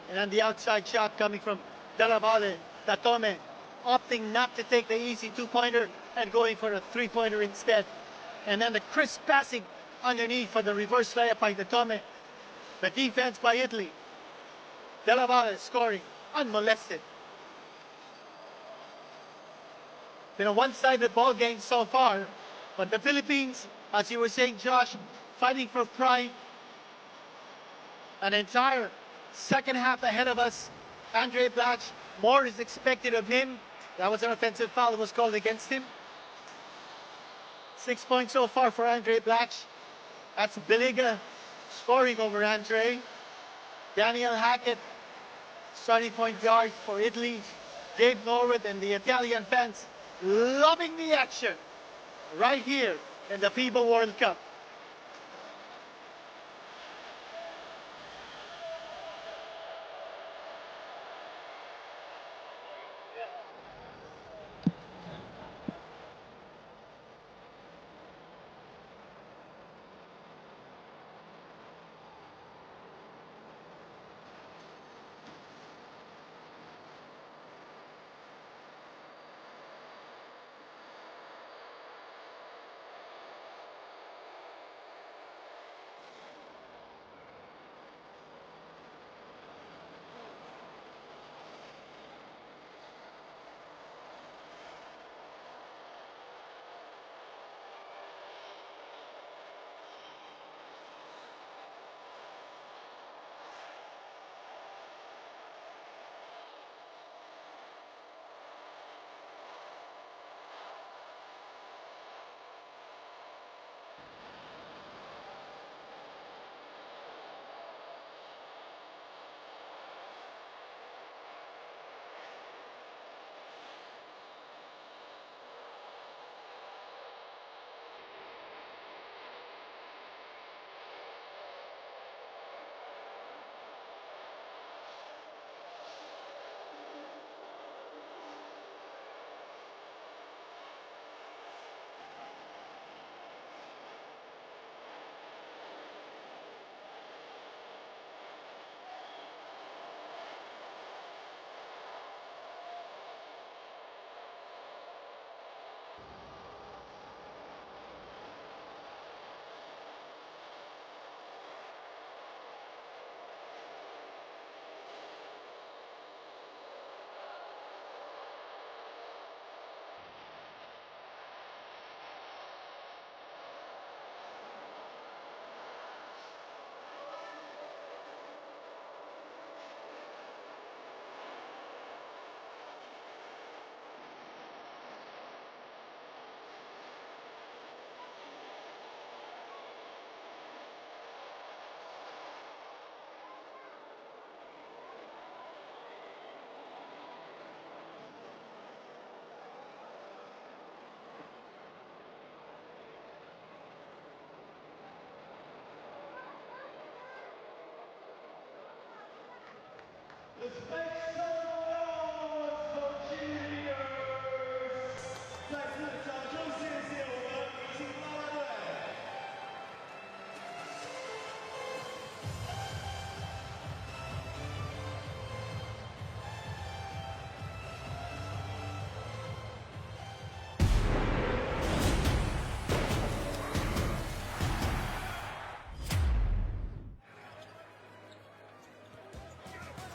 And then the outside shot coming from Della Valle, Datome, opting not to take the easy two-pointer and going for a three-pointer instead. And then the crisp passing underneath for the reverse layup by Datome. The defense by Italy. Della Valle scoring unmolested. Been a one-sided ball game so far, but the Philippines, as you were saying, Josh, fighting for pride. An entire second half ahead of us. Andre Blatch, more is expected of him. That was an offensive foul that was called against him. 6 points so far for Andre Blatch. That's Biliga scoring over Andre. Daniel Hackett, starting point guard for Italy. Gabe Norwood, and the Italian fans loving the action right here in the FIBA World Cup.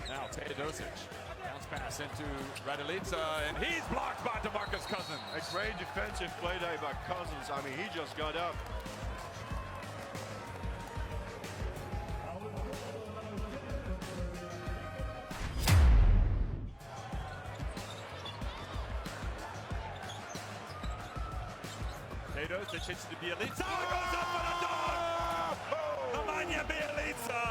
Now Teodosic, bounce pass into Radilica, and he's blocked by DeMarcus Cousins. A great defensive play there by Cousins. I mean, he just got up. Teodosic hits to Bielitsa. Oh, goes up for the dog! Nemanja Bielitsa.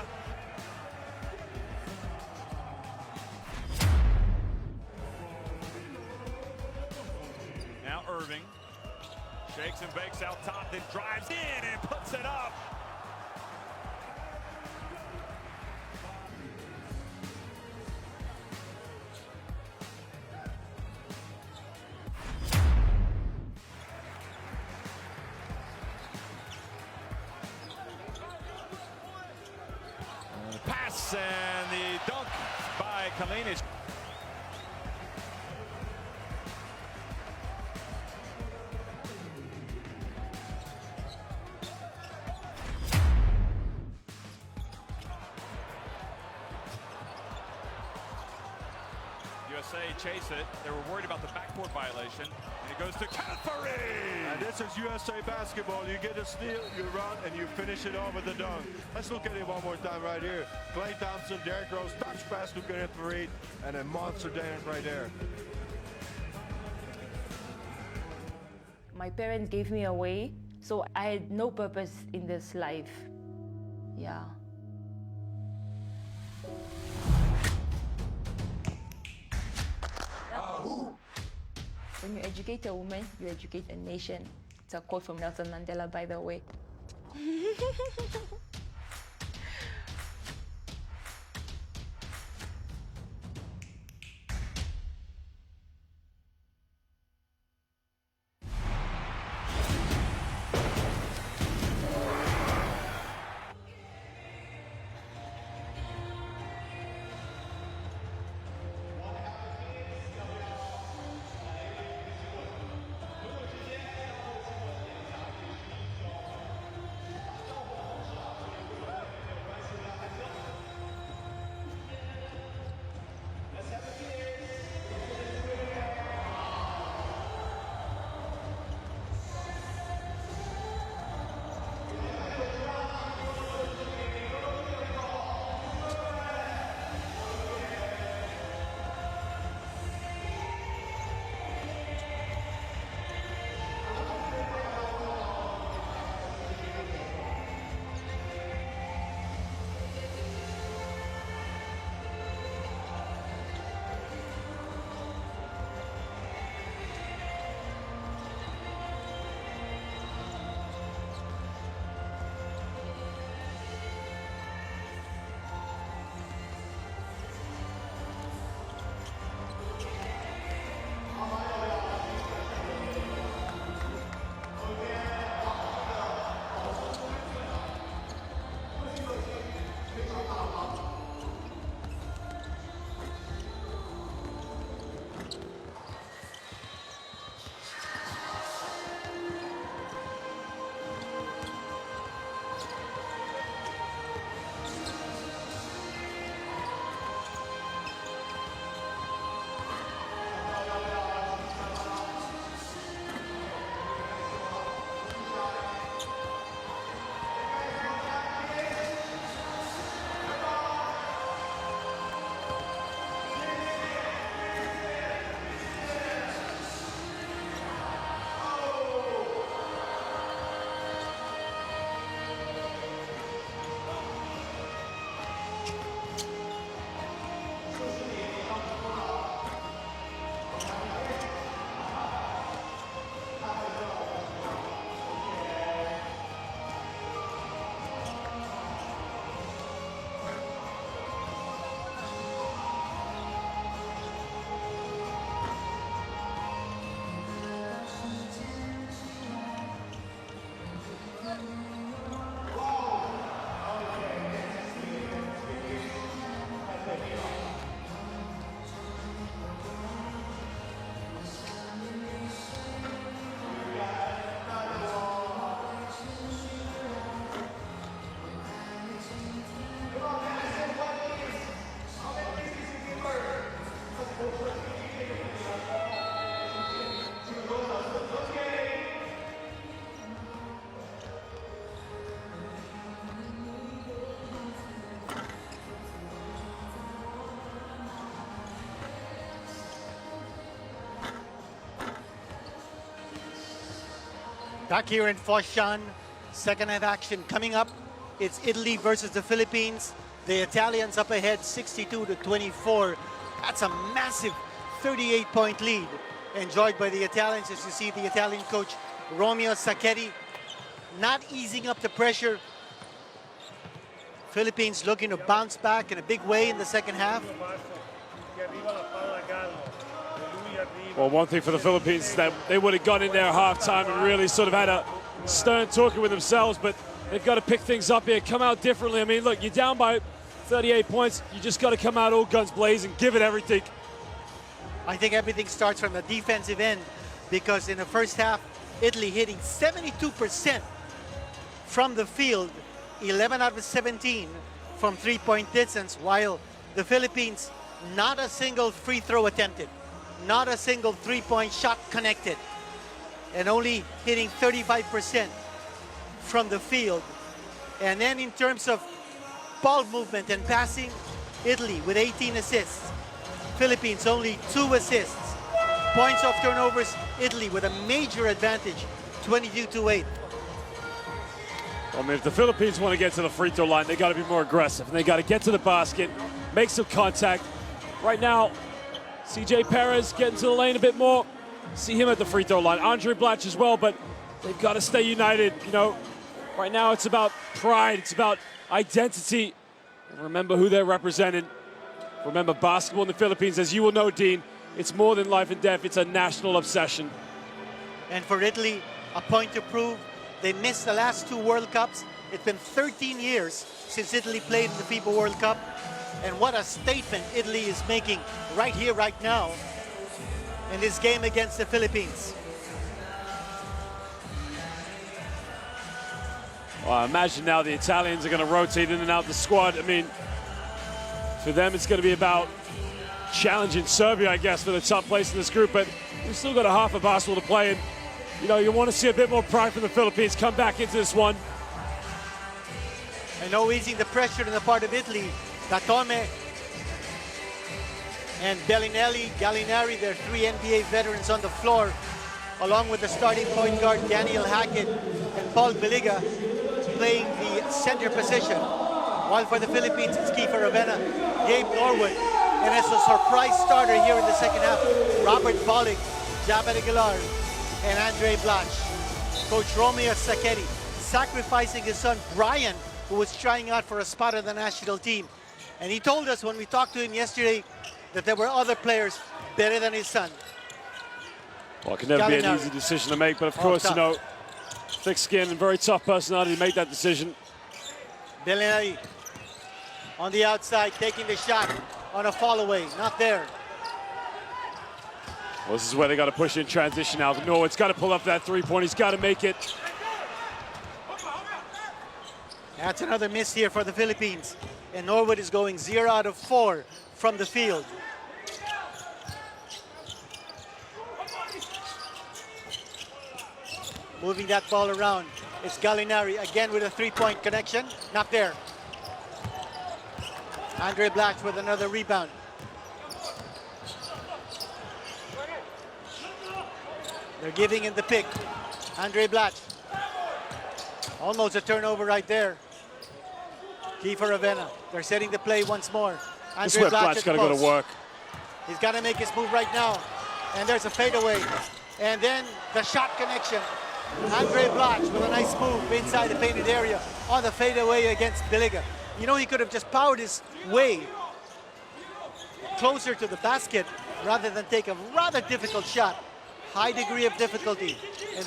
Now Irving shakes and bakes out top, then drives in and puts it up. Pass and the dunk by Kalinic. USA chase it. They were worried about the backcourt violation. And it goes to Catherine. And this is USA basketball. You get a steal, you run, and you finish it off with the dunk. Let's look at it one more time right here. Klay Thompson, Derrick Rose, touch pass, looking at Fareed, and a monster dance right there. My parents gave me away, so I had no purpose in this life. Yeah. When you educate a woman, you educate a nation. It's a quote from Nelson Mandela, by the way. Back here in Foshan, second half action coming up. It's Italy versus the Philippines. The Italians up ahead 62-24. That's a massive 38-point lead enjoyed by the Italians, as you see the Italian coach Romeo Sacchetti not easing up the pressure. Philippines looking to bounce back in a big way in the second half. Well, one thing for the Philippines is that they would have gone in there at halftime and really sort of had a stern talking with themselves, but they've got to pick things up here, come out differently. I mean, look, you're down by 38 points. You just got to come out all guns blazing, give it everything. I think everything starts from the defensive end, because in the first half, Italy hitting 72% from the field, 11 out of 17 from three-point distance, while the Philippines, not a single free throw attempted, not a single three-point shot connected, and only hitting 35% from the field. And then in terms of ball movement and passing, Italy with 18 assists, Philippines only 2 assists. Points off turnovers, Italy with a major advantage, 22-8. I mean, if the Philippines want to get to the free throw line, they got to be more aggressive, and they got to get to the basket, make some contact. Right now, CJ Perez getting to the lane a bit more. See him at the free throw line. Andre Blatch as well, but they've got to stay united. You know, right now it's about pride, it's about identity. And remember who they're representing. Remember, basketball in the Philippines, as you will know, Dean, it's more than life and death. It's a national obsession. And for Italy, a point to prove. They missed the last 2 World Cups. It's been 13 years since Italy played in the FIBA World Cup. And what a statement Italy is making right here, right now, in this game against the Philippines. Well, I imagine now the Italians are going to rotate in and out the squad. I mean, for them, it's going to be about challenging Serbia, I guess, for the top place in this group. But we've still got a half of basketball to play. And, you know, you want to see a bit more pride from the Philippines come back into this one. I know easing the pressure on the part of Italy. Datome and Bellinelli, Gallinari, they're 3 NBA veterans on the floor, along with the starting point guard Daniel Hackett and Paul Biliga playing the center position. While for the Philippines, it's Kiefer Ravena, Gabe Norwood, and as a surprise starter here in the second half, Robert Bollig, Jabbar Aguilar, and Andre Blatch. Coach Romeo Sacchetti sacrificing his son Brian, who was trying out for a spot on the national team. And he told us when we talked to him yesterday that there were other players better than his son. Well, it can never be an easy decision to make, but of course, you know, thick skin and very tough personality to make that decision. Bellinelli on the outside, taking the shot on a fall away, not there. Well, this is where they got to push in transition now. Norwood's got to pull up that three-point. He's got to make it. That's another miss here for the Philippines. And Norwood is going 0 out of 4 from the field. Moving that ball around. It's Gallinari again with a three-point connection. Not there. Andre Blatch with another rebound. They're giving him the pick. Andre Blatch. Almost a turnover right there. Kiefer Ravena. They're setting the play once more. This is where Blatch got to go to work. He's got to make his move right now. And there's a fadeaway. And then the shot connection. Andre Blatch with a nice move inside the painted area on the fadeaway against Biliga. You know, he could have just powered his way closer to the basket rather than take a rather difficult shot. High degree of difficulty in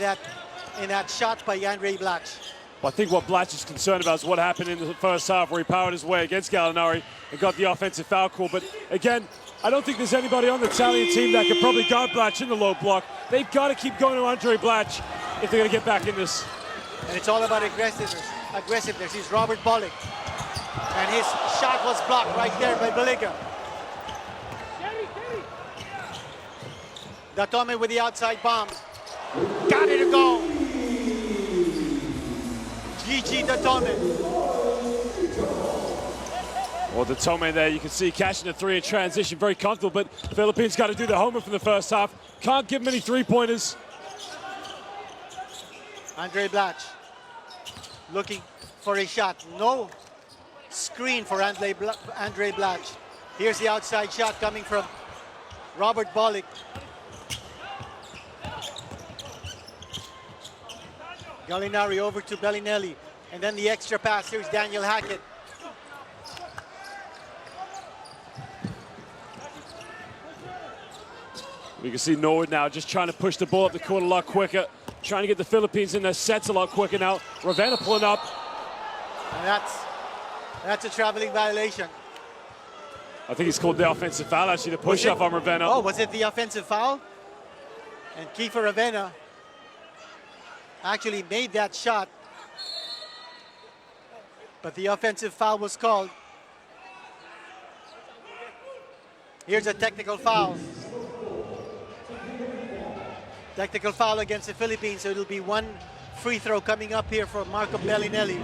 that shot by Andre Blatch. Well, I think what Blatch is concerned about is what happened in the first half, where he powered his way against Gallinari and got the offensive foul call. But again, I don't think there's anybody on the Italian team that could probably guard Blatch in the low block. They've got to keep going to Andre Blatch if they're going to get back in this. And it's all about aggressiveness. He's Robert Bollig. And his shot was blocked right there by Biliga. Datome with the outside bomb. Got it to go. Gigi Datome. Well, Datome there, you can see catching the three in transition, very comfortable, but the Philippines got to do the homework from the first half. Can't give him any three-pointers. Andre Blatch looking for a shot. No screen for Andre Blatch. Here's the outside shot coming from Robert Bollick. Gallinari over to Bellinelli. And then the extra pass. Here's Daniel Hackett. We can see Norwood now just trying to push the ball up the court a lot quicker, trying to get the Philippines in their sets a lot quicker now. Ravenna pulling up. And that's a traveling violation. I think he's called the offensive foul, actually, the push-up on Ravenna. Oh, was it the offensive foul? And Kiefer Ravenna actually made that shot. But the offensive foul was called. Here's a technical foul. Technical foul against the Philippines, so it'll be one free throw coming up here for Marco Bellinelli.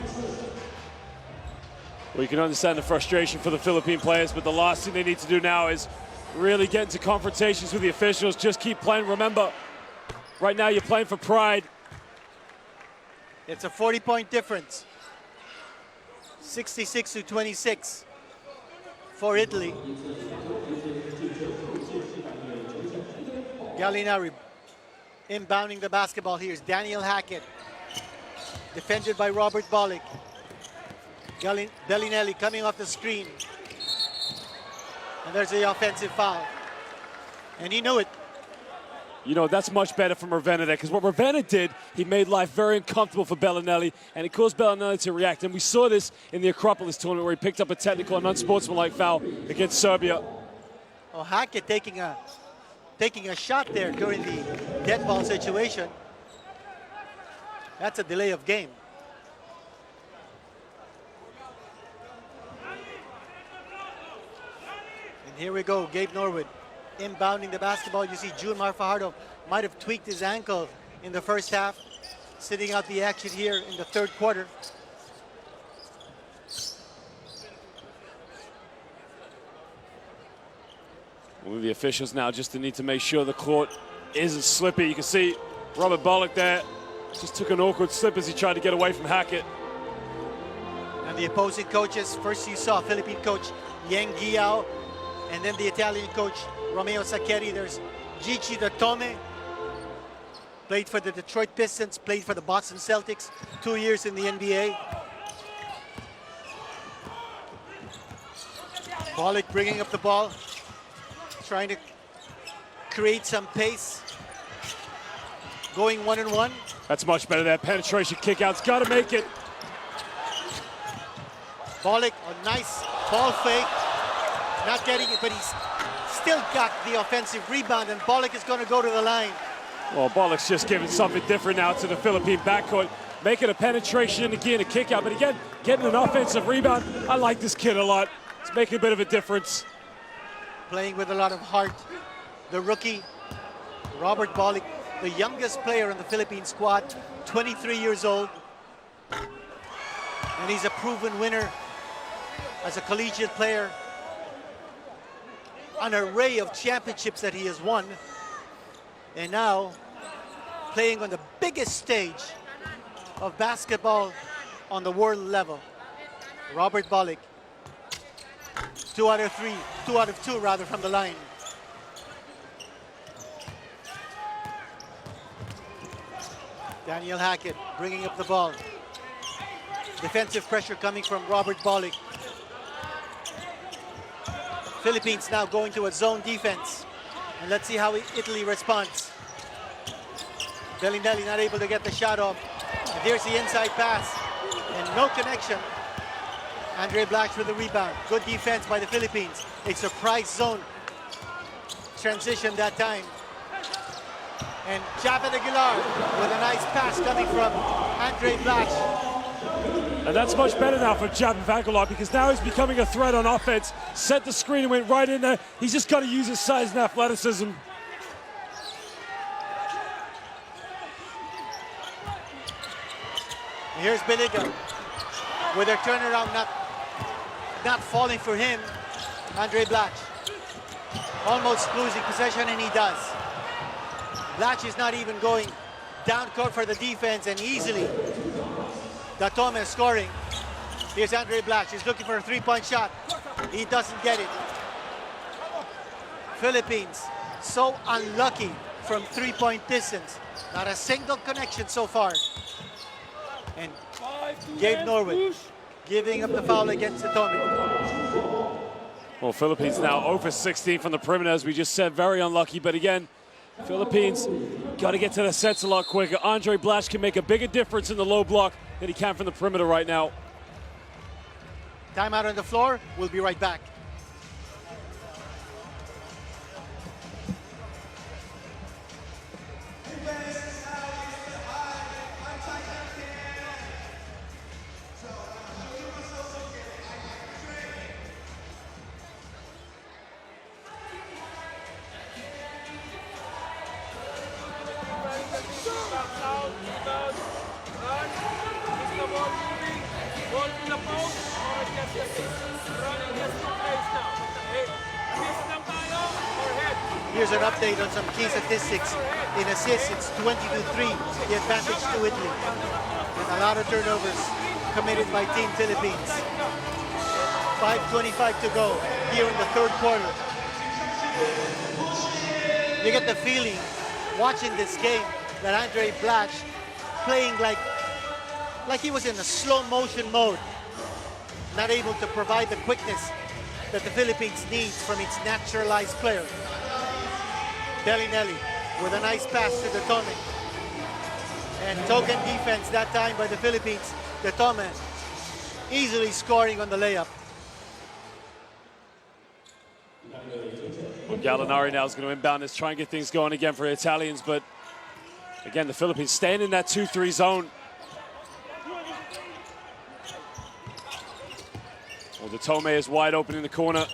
Well, you can understand the frustration for the Philippine players, but the last thing they need to do now is really get into confrontations with the officials. Just keep playing. Remember, right now you're playing for pride. It's a 40-point difference. 66-26 for Italy. Gallinari inbounding the basketball. Here's Daniel Hackett, defended by Robert Bollick. Bellinelli coming off the screen. And there's the offensive foul. And he knew it. You know, that's much better from Ravenna there, because what Ravenna did, he made life very uncomfortable for Bellinelli, and it caused Bellinelli to react. And we saw this in the Acropolis tournament where he picked up a technical and unsportsmanlike foul against Serbia. Oh, Hackett taking a shot there during the dead ball situation. That's a delay of game. And here we go, Gabe Norwood inbounding the basketball. You see Junmar Fajardo might have tweaked his ankle in the first half, sitting out the action here in the third quarter. Well, the officials now just need to make sure the court isn't slippy. You can see Robert Bollick there just took an awkward slip as he tried to get away from Hackett. And the opposing coaches, first you saw Philippine coach Yang Guiao, and then the Italian coach Romeo Saccheri. There's Gici Datome, played for the Detroit Pistons, played for the Boston Celtics, 2 years in the NBA. Bollick bringing up the ball, trying to create some pace. Going 1-on-1. That's much better there. Penetration kick out's got to make it. Bollick, a nice ball fake. Not getting it, but he's still got the offensive rebound, and Bollick is going to go to the line. Well, Bollick's just giving something different now to the Philippine backcourt, making a penetration and again a kick out, but again, getting an offensive rebound. I like this kid a lot. It's making a bit of a difference. Playing with a lot of heart. The rookie, Robert Bollick, the youngest player in the Philippine squad, 23 years old. And he's a proven winner as a collegiate player. An array of championships that he has won. And now playing on the biggest stage of basketball on the world level. Robert Bollick, 2 out of 2 rather from the line. Daniel Hackett bringing up the ball. Defensive pressure coming from Robert Bollick. Philippines now going to a zone defense. And let's see how Italy responds. Bellinelli not able to get the shot off. And there's the inside pass. And no connection. Andre Blatch with the rebound. Good defense by the Philippines. A surprise zone transition that time. And Javed Aguilar with a nice pass coming from Andre Blatch. And that's much better now for Javed Aguilar, because now he's becoming a threat on offense. Set the screen and went right in there. He's just got to use his size and athleticism. Here's Beniga with a turnaround not falling for him. Andre Blatch almost losing possession, and he does. Blatch is not even going down court for the defense, and easily Datome scoring. Here's Andre Black. He's looking for a three-point shot. He doesn't get it. Philippines so unlucky from three-point distance. Not a single connection so far. And Gabe Norwood giving up the foul against Datome. Well, Philippines now 0 for 16 from the perimeter, as we just said, very unlucky. But again, Philippines got to get to the sets a lot quicker. Andre Blash can make a bigger difference in the low block than he can from the perimeter right now. Timeout on the floor. We'll be right back. Here's an update on some key statistics. In assists, it's 20-3, the advantage to Italy. And a lot of turnovers committed by Team Philippines. 5:25 to go here in the third quarter. You get the feeling, watching this game, that Andre Blash playing like he was in a slow motion mode. Not able to provide the quickness that the Philippines needs from its naturalized player. Bellinelli with a nice pass to Datome. And token defense that time by the Philippines. Datome easily scoring on the layup. Well, Gallinari now is going to inbound this, try and get things going again for the Italians. But again, the Philippines staying in that 2-3 zone. Well, Datome is wide open in the corner.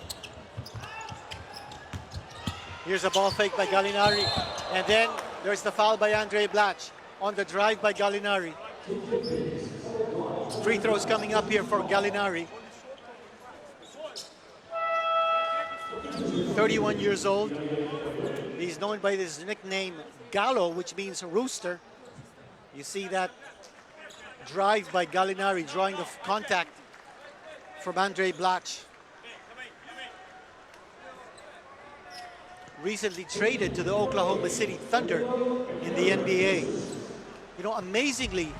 Here's a ball fake by Gallinari. And then there's the foul by Andre Blash on the drive by Gallinari. Free throws coming up here for Gallinari. 31 years old. He's known by his nickname Gallo, which means rooster. You see that drive by Gallinari drawing the contact from Andre Blash. Recently traded to the Oklahoma City Thunder in the NBA. You know, amazingly,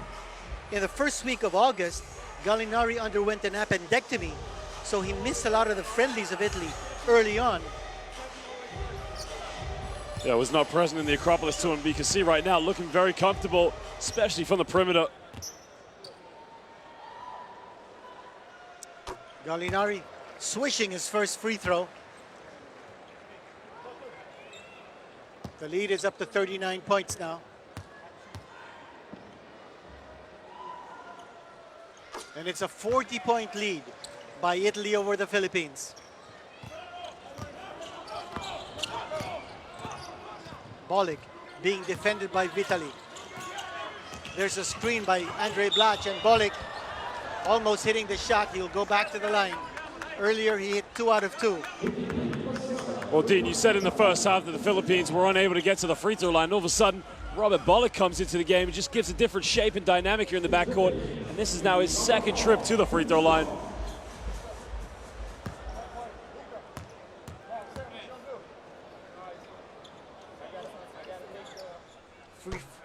in the first week of August, Gallinari underwent an appendectomy, so he missed a lot of the friendlies of Italy early on. Yeah, was not present in the Acropolis tour, and we can see right now looking very comfortable, especially from the perimeter. Gallinari swishing his first free throw. The lead is up to 39 points now. And it's a 40-point lead by Italy over the Philippines. Bolick being defended by Vitali. There's a screen by Andre Blash, and Bolick almost hitting the shot. He'll go back to the line. Earlier he hit 2 out of 2. Well, Dean, you said in the first half that the Philippines were unable to get to the free throw line. All of a sudden, Robert Bolick comes into the game and just gives a different shape and dynamic here in the backcourt. And this is now his second trip to the free throw line.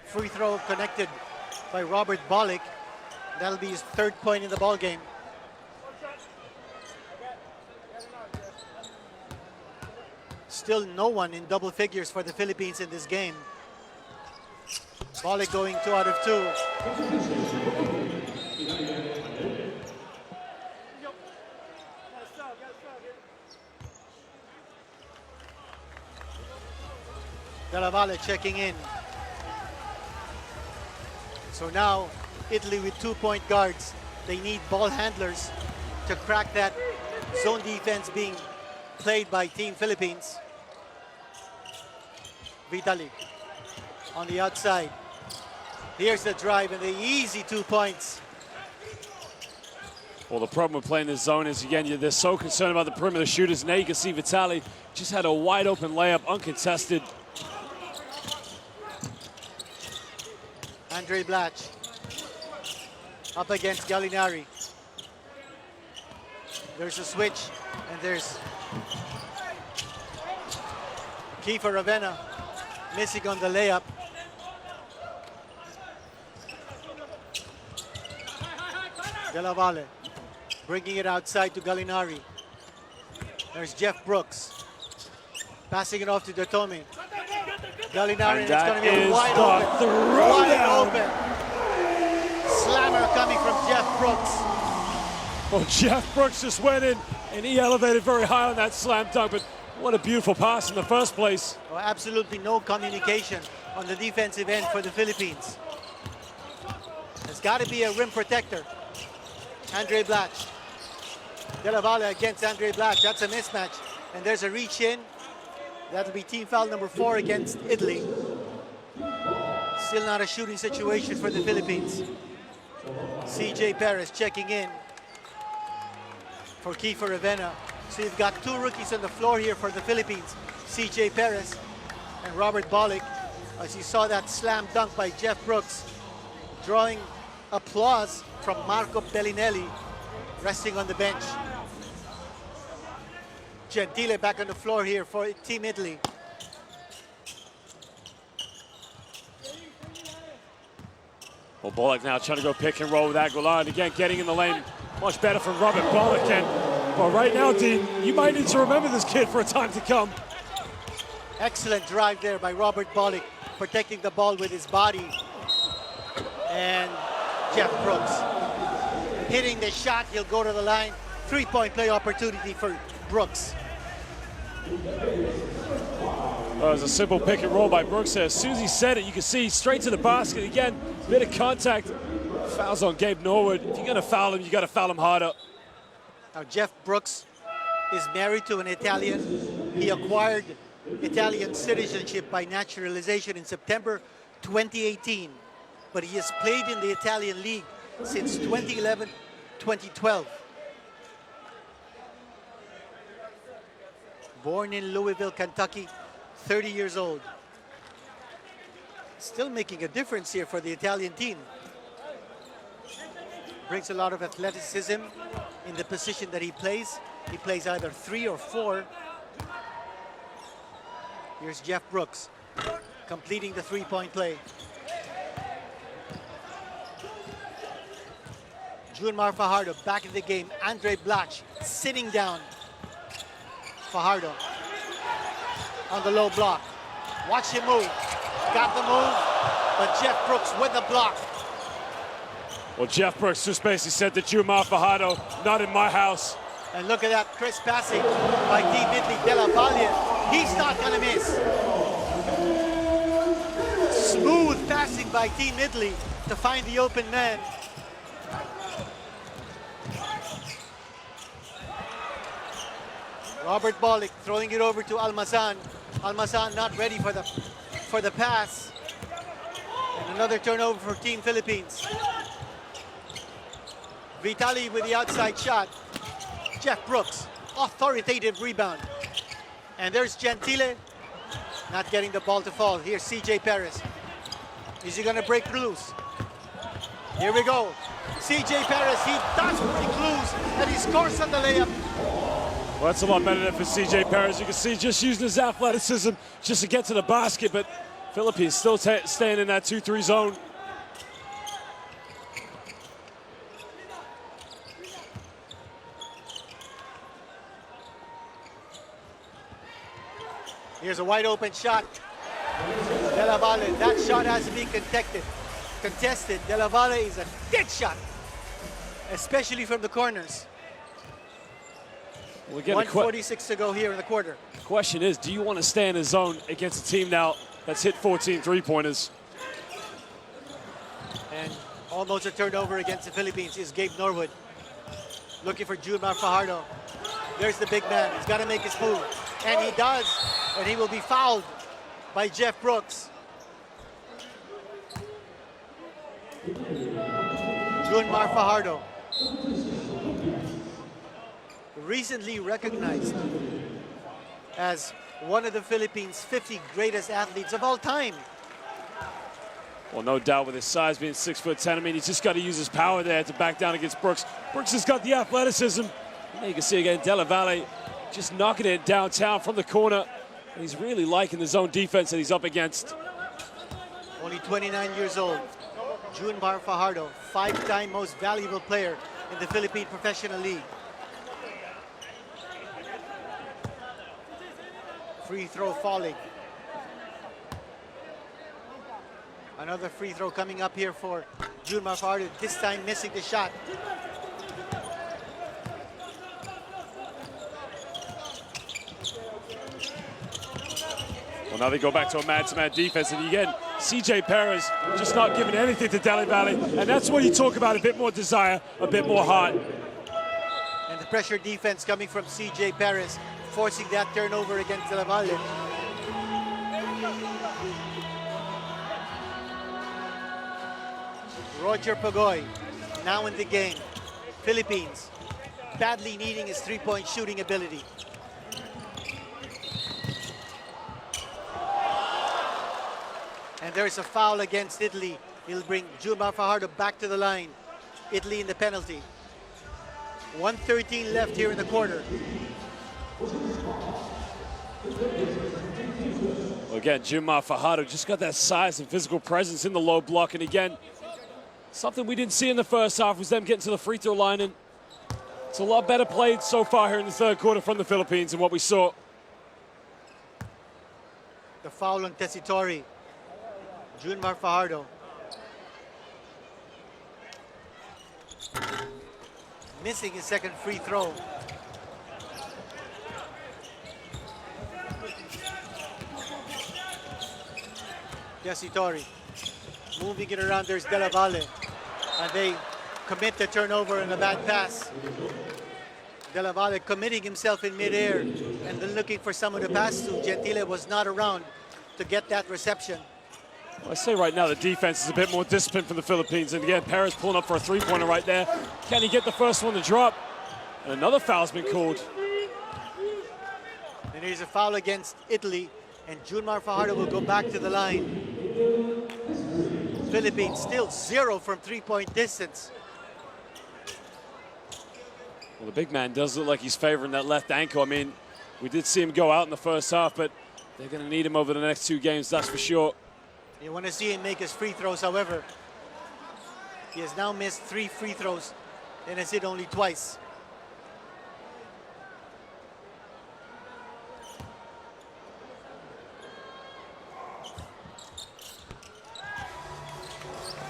Free throw connected by Robert Bolick. That'll be his 3rd point in the ball game. Still no one in double figures for the Philippines in this game. Bolick going 2 out of 2. Della Valle checking in. So now Italy with 2-point guards. They need ball handlers to crack that zone defense being played by Team Philippines. Vitali on the outside. Here's the drive and the easy 2 points. Well, the problem with playing this zone is, again, they're so concerned about the perimeter shooters. Now you can see Vitali just had a wide open layup, uncontested. Andre Blatch up against Gallinari. There's a switch, and there's Kiefer Ravenna missing on the layup. Della Valle bringing it outside to Gallinari. There's Jeff Brooks passing it off to Datome. Gallinari, and it's going to be a wide open. Wide open. Slammer coming from Jeff Brooks. Well, Jeff Brooks just went in and he elevated very high on that slam dunk, but what a beautiful pass in the first place. Well, absolutely no communication on the defensive end for the Philippines. There's got to be a rim protector. Andre Blatch. Della Valle against Andre Blatch. That's a mismatch. And there's a reach in. That'll be team foul number 4 against Italy. Still not a shooting situation for the Philippines. CJ Perez checking in for Kiefer Ravenna. So you've got 2 rookies on the floor here for the Philippines. CJ Perez and Robert Bolick. As you saw that slam dunk by Jeff Brooks, drawing applause from Marco Bellinelli, resting on the bench. Gentile back on the floor here for Team Italy. Well, Bolick now trying to go pick and roll with Aguilar, and again getting in the lane. Much better from Robert Bolick. But right now, Dean, you might need to remember this kid for a time to come. Excellent drive there by Robert Bolick, protecting the ball with his body. And Jeff Brooks hitting the shot. He'll go to the line. 3-point play opportunity for Brooks. Well, it was a simple pick and roll by Brooks there. As soon as he said it, you can see straight to the basket. Again, bit of contact. Fouls on Gabe Norwood. If you're going to foul him, you got to foul him harder. Now, Jeff Brooks is married to an Italian. He acquired Italian citizenship by naturalization in September 2018. But he has played in the Italian league since 2011-2012. Born in Louisville, Kentucky, 30 years old. Still making a difference here for the Italian team. Brings a lot of athleticism in the position that he plays. He plays either 3 or 4. Here's Jeff Brooks completing the 3-point play. Junmar Fajardo back in the game. Andre Blatch sitting down. Fajardo on the low block. Watch him move. Got the move, but Jeff Brooks with the block. Well, Jeff Brooks just basically said to Junmar Fajardo, not in my house. And look at that crisp passing by Team Italy. Della Valle, he's not gonna miss. Smooth passing by Team Italy to find the open man. Robert Bolick throwing it over to Almazan. Almazan not ready for the pass. And another turnover for Team Philippines. Vitali with the outside shot. Jeff Brooks, authoritative rebound. And there's Gentile, not getting the ball to fall. Here's CJ Perez. Is he gonna break loose? Here we go. CJ Perez, he does break loose, and he scores on the layup. Well, that's a lot better than for CJ Perez. You can see just using his athleticism just to get to the basket, but Philippines still staying in that 2-3 zone. Here's a wide open shot. Della Valle, that shot has to be contested. Della Valle is a dead shot, especially from the corners. Well, again, 1:46 to go here in the quarter. The question is, do you want to stay in the zone against a team now that's hit 14 three-pointers? And almost a turnover against the Philippines is Gabe Norwood. Looking for Junmar Fajardo. There's the big man. He's got to make his move. And he does. And he will be fouled by Jeff Brooks. Junmar Fajardo, recently recognized as one of the Philippines' 50 greatest athletes of all time. Well, no doubt with his size being 6'10", I mean, he's just got to use his power there to back down against Brooks. Brooks has got the athleticism. And you can see again, Della Valle just knocking it downtown from the corner. And he's really liking the zone defense that he's up against. Only 29 years old. Junmar Fajardo, 5-time most valuable player in the Philippine Professional League. Free throw falling. Another free throw coming up here for Junmar Fajardo, this time missing the shot. Well, now they go back to a man-to-man defense, and again, CJ Perez just not giving anything to Della Valle, and that's what you talk about, a bit more desire, a bit more heart. And the pressure defense coming from CJ Perez, forcing that turnover against Della Valle. Roger Pagoy, now in the game. Philippines, badly needing his three-point shooting ability. And there's a foul against Italy. He'll bring Junmar Fajardo back to the line. Italy in the penalty. 1:13 left here in the quarter. Well, again, Junmar Fajardo just got that size and physical presence in the low block. And again, something we didn't see in the first half was them getting to the free throw line. And it's a lot better played so far here in the third quarter from the Philippines than what we saw. The foul on Tessitori. Junmar Fajardo. Missing his second free throw. Tessitori. Moving it around, there's Della Valle. And they commit the turnover and a bad pass. Della Valle committing himself in midair and then looking for someone to pass to. Gentile was not around to get that reception. Well, I say right now the defense is a bit more disciplined for the Philippines. And again, Perez pulling up for a three-pointer right there. Can he get the first one to drop? And another foul's been called. And here's a foul against Italy, and Junmar Fajardo will go back to the line. Philippines still 0 from three-point distance. Well, the big man does look like he's favoring that left ankle. I mean, we did see him go out in the first half, but they're going to need him over the next 2 games, that's for sure. You want to see him make his free throws, however. He has now missed 3 free throws and has hit only twice.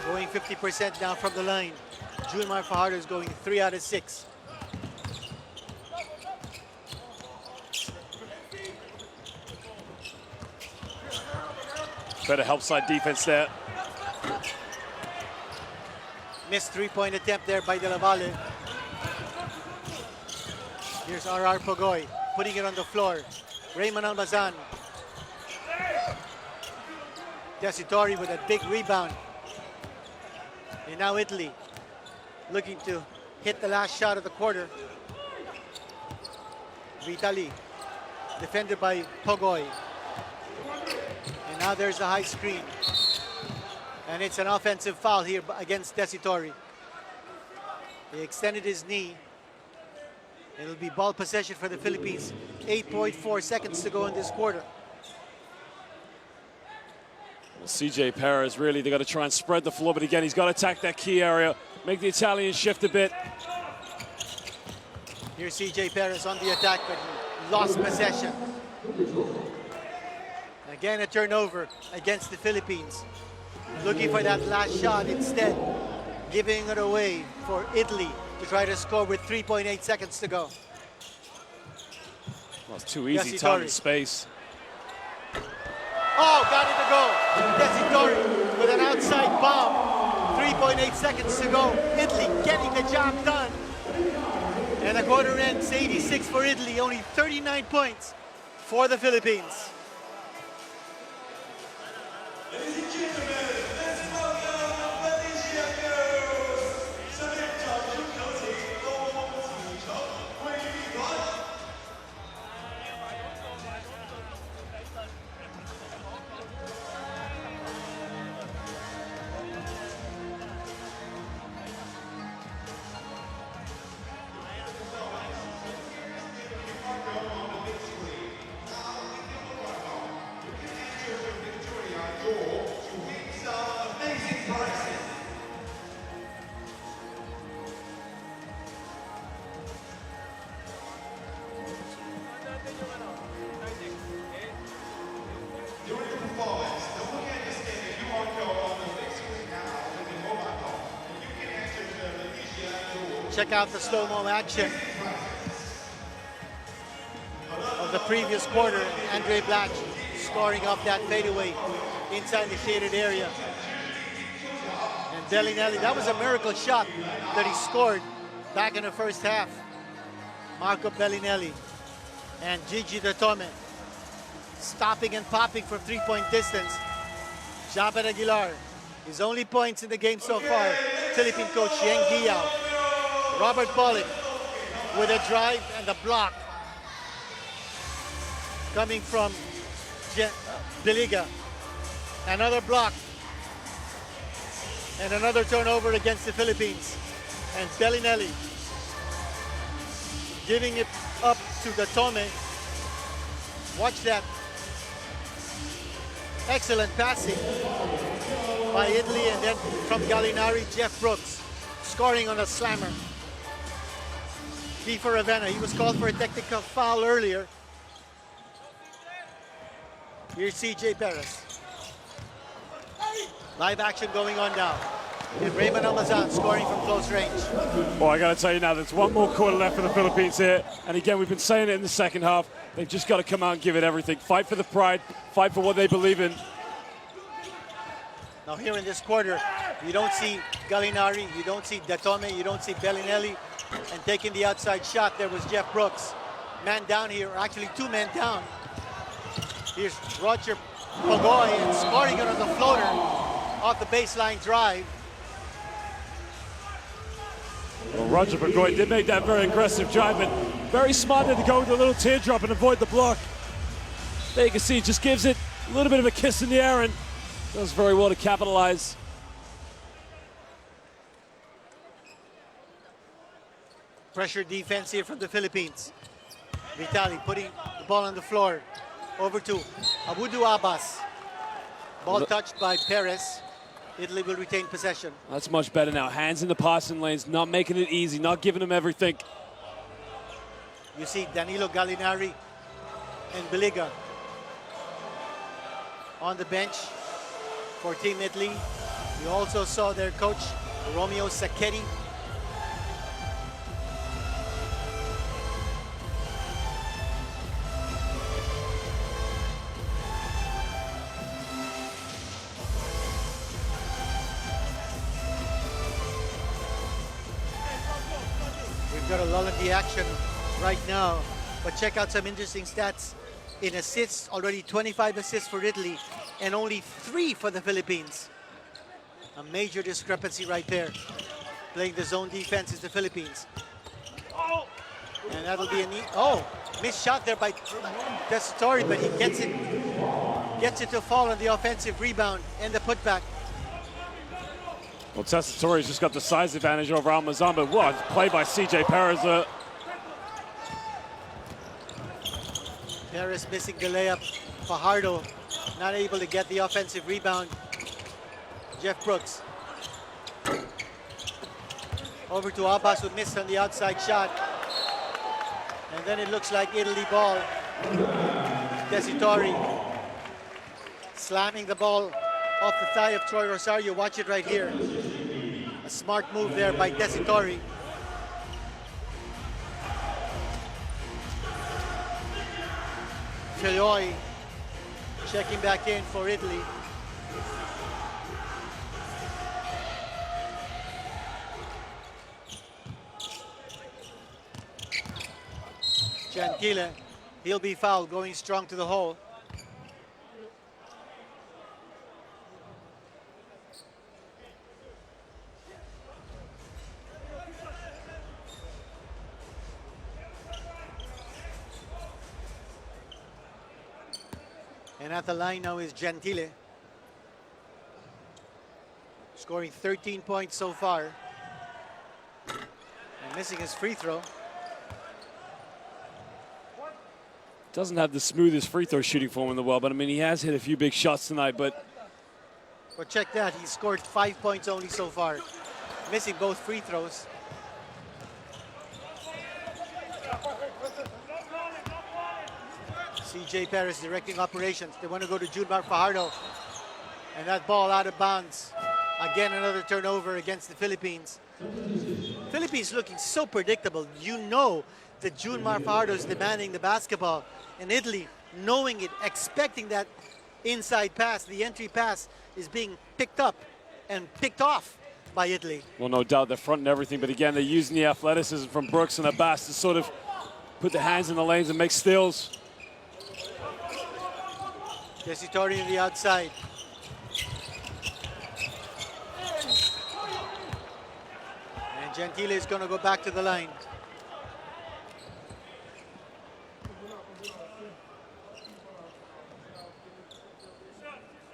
Going 50% now from the line. Junmar Fajardo is going 3 out of 6. Better help side defense there. Missed three-point attempt there by Della Valle. Here's R.R. Pagoy putting it on the floor. Raymond Almazan. Tessitori with a big rebound. And now Italy looking to hit the last shot of the quarter. Vitali, defended by Pagoy. And now there's a high screen. And it's an offensive foul here against Tessitori. He extended his knee. It'll be ball possession for the Philippines. 8.4 seconds to go in this quarter. Well, CJ Perez, really, they got to try and spread the floor, but again, he's got to attack that key area, make the Italians shift a bit. Here's CJ Perez on the attack, but he lost possession. Again, a turnover against the Philippines. Looking for that last shot, instead giving it away for Italy to try to score with 3.8 seconds to go. Well, it's too easy, time and space. Oh, got it to go. Tessitori with an outside bomb. 3.8 seconds to go. Italy getting the job done. And the quarter ends 86 for Italy, only 39 points for the Philippines. Check out the slow-mo action of the previous quarter. Andre Blatch scoring off that fadeaway inside the shaded area. And Bellinelli, that was a miracle shot that he scored back in the first half. Marco Bellinelli and Gigi Datome stopping and popping from three-point distance. Jabat Aguilar, his only points in the game so far. Philippine coach Yeng Guiao. Robert Pollock with a drive and a block coming from Biliga. Another block and another turnover against the Philippines. And Bellinelli giving it up to Datome. Watch that. Excellent passing by Italy, and then from Gallinari, Jeff Brooks scoring on a slammer. D for Ravenna. He was called for a technical foul earlier. Here's CJ Perez. Live action going on now. And Raymond Almazan scoring from close range. Well, I got to tell you now, there's one more quarter left for the Philippines here. And again, we've been saying it in the second half. They've just got to come out and give it everything. Fight for the pride, fight for what they believe in. Now here in this quarter, you don't see Gallinari, you don't see Datome, you don't see Bellinelli. And taking the outside shot, there was Jeff Brooks. Man down here, or actually two men down. Here's Roger Pagoy and scoring it on the floater off the baseline drive. Well, Roger Pagoy did make that very aggressive drive, but very smart to go with a little teardrop and avoid the block. There you can see, just gives it a little bit of a kiss in the air and does very well to capitalize. Pressure defense here from the Philippines. Vitali putting the ball on the floor. Over to Abudu Abbas. Ball touched by Perez. Italy will retain possession. That's much better now. Hands in the passing lanes, not making it easy, not giving them everything. You see Danilo Gallinari and Biliga on the bench for Team Italy. You also saw their coach, Romeo Sacchetti. We've got a lull in the action right now, but check out some interesting stats. In assists, already 25 assists for Italy and only 3 for the Philippines. A major discrepancy right there. Playing the zone defense is the Philippines. And that'll be a neat, missed shot there by Tessitore, but he gets it to fall on the offensive rebound and the putback. Well, Tessitore's just got the size advantage over Almazan, but what play by CJ Perez. Perez missing the layup. Fajardo not able to get the offensive rebound. Jeff Brooks. Over to Abbas, who missed on the outside shot. And then it looks like Italy ball. Tessitore slamming the ball off the thigh of Troy Rosario. Watch it right here. A smart move there by Tessitore. Figlioi checking back in for Italy. Gentile, he'll be fouled, going strong to the hole. And at the line now is Gentile, scoring 13 points so far and missing his free throw. Doesn't have the smoothest free throw shooting form in the world, but I mean, he has hit a few big shots tonight, but check that, he scored 5 points only so far, missing both free throws. CJ Perez directing operations. They want to go to Junmar Fajardo. And that ball out of bounds. Again, another turnover against the Philippines. Philippines looking so predictable. You know that Junmar Fajardo is demanding the basketball. And Italy, knowing it, expecting that inside pass, the entry pass, is being picked up and picked off by Italy. Well, no doubt they're fronting everything, but again, they're using the athleticism from Brooks and Abbas to sort of put the hands in the lanes and make steals. Desitori on the outside. And Gentile is going to go back to the line.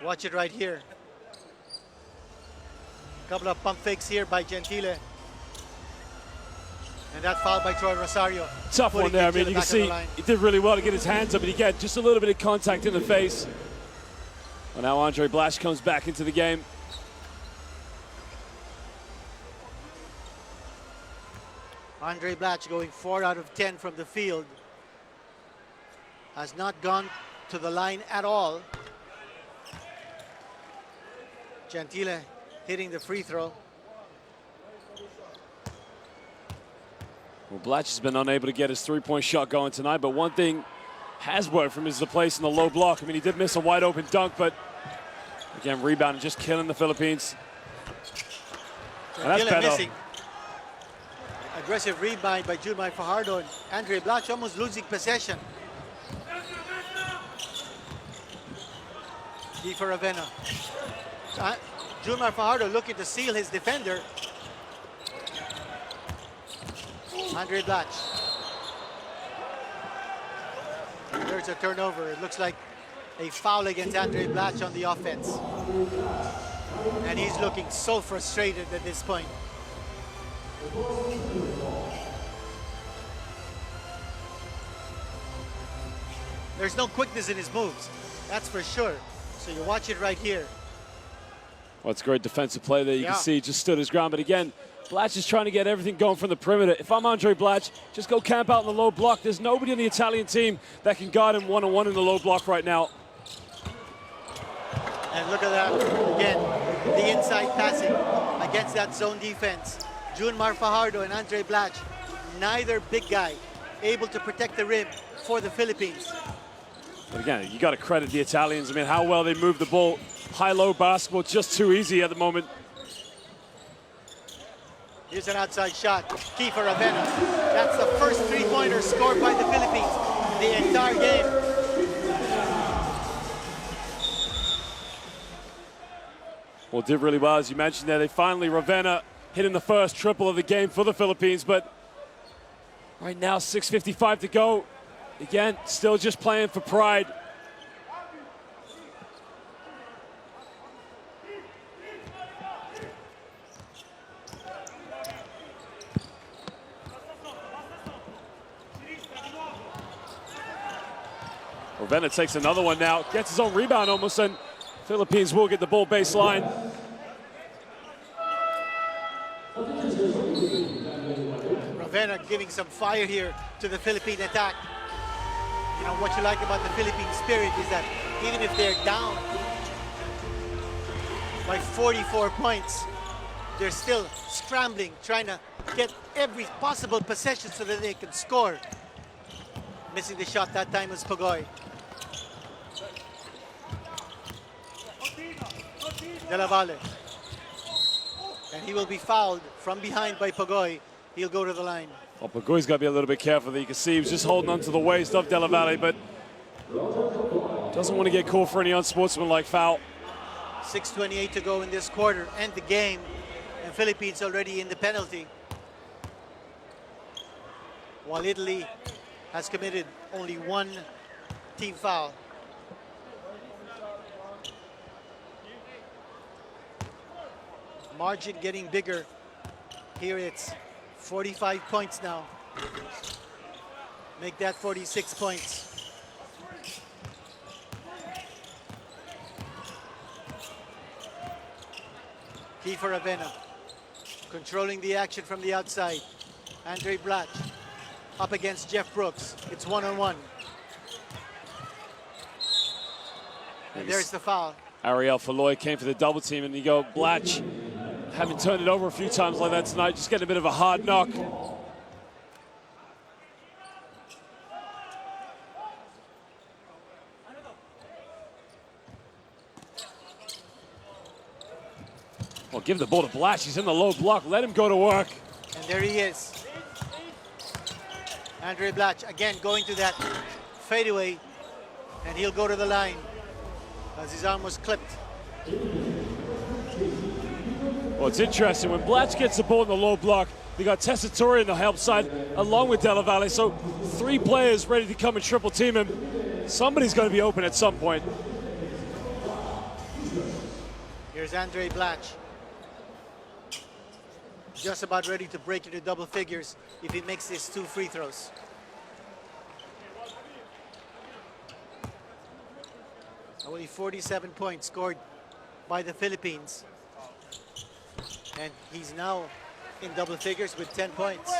Watch it right here. Couple of pump fakes here by Gentile. And that foul by Troy Rosario. Tough one there. I mean, you can see he did really well to get his hands up, but he got just a little bit of contact in the face. Well, now Andre Blash comes back into the game. Andre Blatch going 4 out of 10 from the field. Has not gone to the line at all. Gentile hitting the free throw. Well, Blatch has been unable to get his three-point shot going tonight, but one thing has worked from him is the place in the low block. I mean, he did miss a wide open dunk, but again, rebounding, just killing the Philippines. And that's better. Missing. Aggressive rebound by Junmar Fajardo, and Andre Blatch almost losing possession. D for Ravenna. Junmar Fajardo looking to seal his defender. Andre Blatch. There's a turnover. It looks like a foul against Andre Blatch on the offense. And he's looking so frustrated at this point. There's no quickness in his moves, that's for sure. So you watch it right here. Well, it's great defensive play there. You can see he just stood his ground. But again, Blatch is trying to get everything going from the perimeter. If I'm Andre Blatch, just go camp out in the low block. There's nobody on the Italian team that can guard him one-on-one in the low block right now. And look at that, again, the inside passing against that zone defense. Junmar Fajardo and Andre Blatch, neither big guy able to protect the rim for the Philippines. But again, you got to credit the Italians. I mean, how well they move the ball. High-low basketball, just too easy at the moment. Here's an outside shot, key for Ravenna. That's the first three-pointer scored by the Philippines the entire game. Well, did really well, as you mentioned there. They finally, Ravenna, hitting the first triple of the game for the Philippines, but right now, 6:55 to go. Again, still just playing for pride. Ravenna takes another one now, gets his own rebound almost, and Philippines will get the ball baseline. Ravenna giving some fire here to the Philippine attack. You know, what you like about the Philippine spirit is that even if they're down by 44 points, they're still scrambling, trying to get every possible possession so that they can score. Missing the shot that time was Pagoy. De La Valle. And he will be fouled from behind by Pagoy. He'll go to the line. Well, Pagoy's got to be a little bit careful. You can see he was just holding on to the waist of De La Valle, but doesn't want to get called for any unsportsmanlike foul. 6:28 to go in this quarter and the game. And Philippines already in the penalty. While Italy has committed only one team foul. Margin getting bigger. Here it's 45 points now. Make that 46 points. Key for Ravenna. Controlling the action from the outside. Andre Blatch up against Jeff Brooks. It's one-on-one. And there's the foul. Ariel Faloy came for the double team, and you go, Blatch Having turned it over a few times like that tonight, just getting a bit of a hard knock. Well, give the ball to Blash. He's in the low block. Let him go to work. And there he is. Andre Blatch again going to that fadeaway, and he'll go to the line as his arm was clipped. Well, it's interesting. When Blatch gets the ball in the low block, they got Tessitore on the help side along with Della Valle. So 3 players ready to come and triple team him. Somebody's going to be open at some point. Here's Andre Blatch. Just about ready to break into double figures if he makes his 2 free throws. Only 47 points scored by the Philippines. And he's now in double figures with 10 points.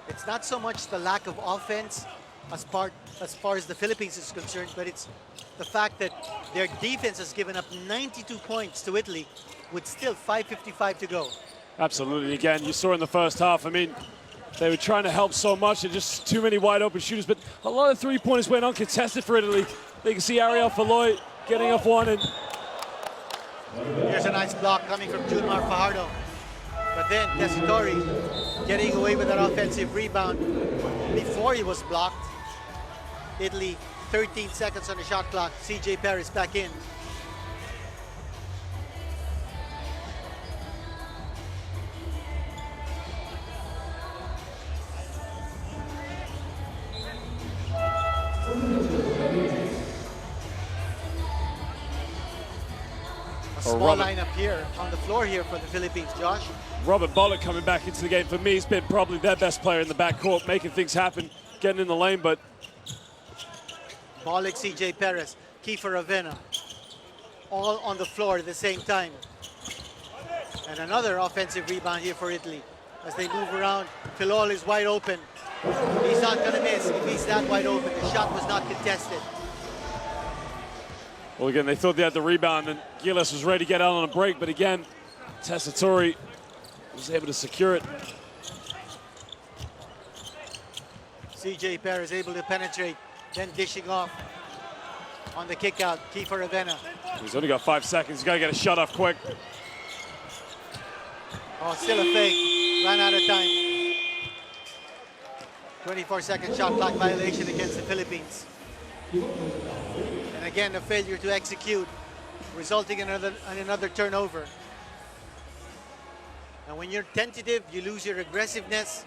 It's not so much the lack of offense as far as the Philippines is concerned, but it's the fact that their defense has given up 92 points to Italy with still 5:55 to go. Absolutely. Again, you saw in the first half, I mean, they were trying to help so much and just too many wide open shooters, but a lot of three-pointers went uncontested for Italy. You can see Ariel Falloy getting off one. And here's a nice block coming from Junmar Fajardo. But then Tessitore getting away with that offensive rebound before he was blocked. Italy 13 seconds on the shot clock. CJ Perez back in. A small lineup here on the floor here for the Philippines, Josh. Robert Bullock coming back into the game. For me, he's been probably their best player in the backcourt, making things happen, getting in the lane, but Bullock, CJ Perez, Kiefer Avena, all on the floor at the same time. And another offensive rebound here for Italy. As they move around, Filol is wide open. He's not gonna miss. If he's that wide open, the shot was not contested. well, again, they thought they had the rebound, and Giles was ready to get out on a break, but again, Tessitore was able to secure it. CJ Perez able to penetrate, then dishing off on the kick out, Kiefer Avena. He's only got 5 seconds. He's got to get a shot off quick. Oh, still a fake. Ran out of time. 24-second shot clock violation against the Philippines. And again, a failure to execute, resulting in another turnover. And when you're tentative, you lose your aggressiveness.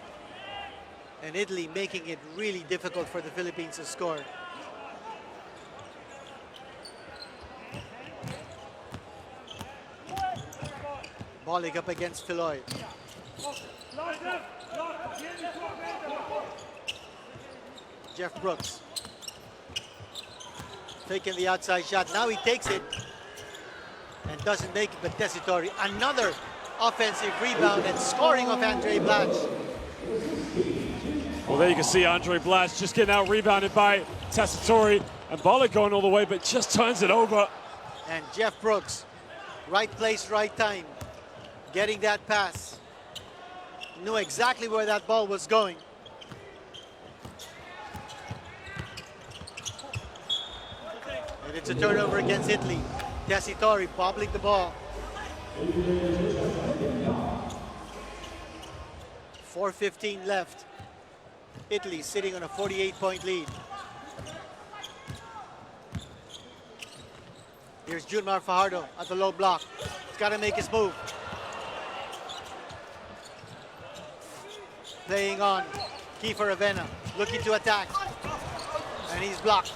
And Italy making it really difficult for the Philippines to score. Bollig up against Filloy. Jeff Brooks. Taking the outside shot. Now he takes it and doesn't make it, but Tessitore. Another offensive rebound and scoring of Andre Blatch. Well, there you can see Andre Blatch just getting out rebounded by Tessitore, and Bollig going all the way, but just turns it over. And Jeff Brooks, right place, right time, getting that pass. Knew exactly where that ball was going. And it's a turnover against Italy. Tessitore bobbling the ball. 4:15 left. Italy sitting on a 48-point lead. Here's Junmar Fajardo at the low block. He's got to make his move. Playing on Kiefer Avena, looking to attack. And he's blocked.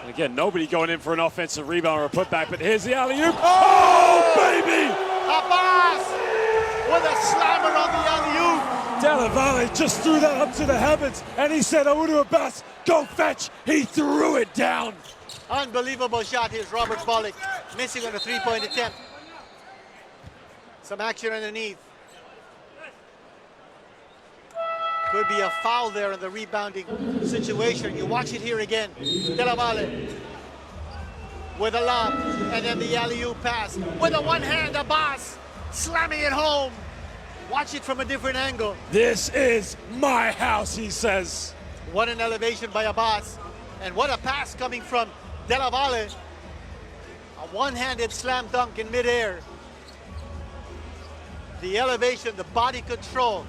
And again, nobody going in for an offensive rebound or a putback, but here's the alley-oop. Oh, baby! Abbas with a slammer on the alley-oop. Della Valle just threw that up to the heavens, and he said, Audu Abbas, go fetch. He threw it down. Unbelievable shot. Here's Robert Bollig missing on a three-point attempt. Some action underneath. Could be a foul there in the rebounding situation. You watch it here again. Della Valle. with a lob, and then the alley-oop pass. With a one-hand, Abbas slamming it home. Watch it from a different angle. This is my house, he says. What an elevation by Abbas. And what a pass coming from Della Valle. A one-handed slam dunk in midair. The elevation, the body control.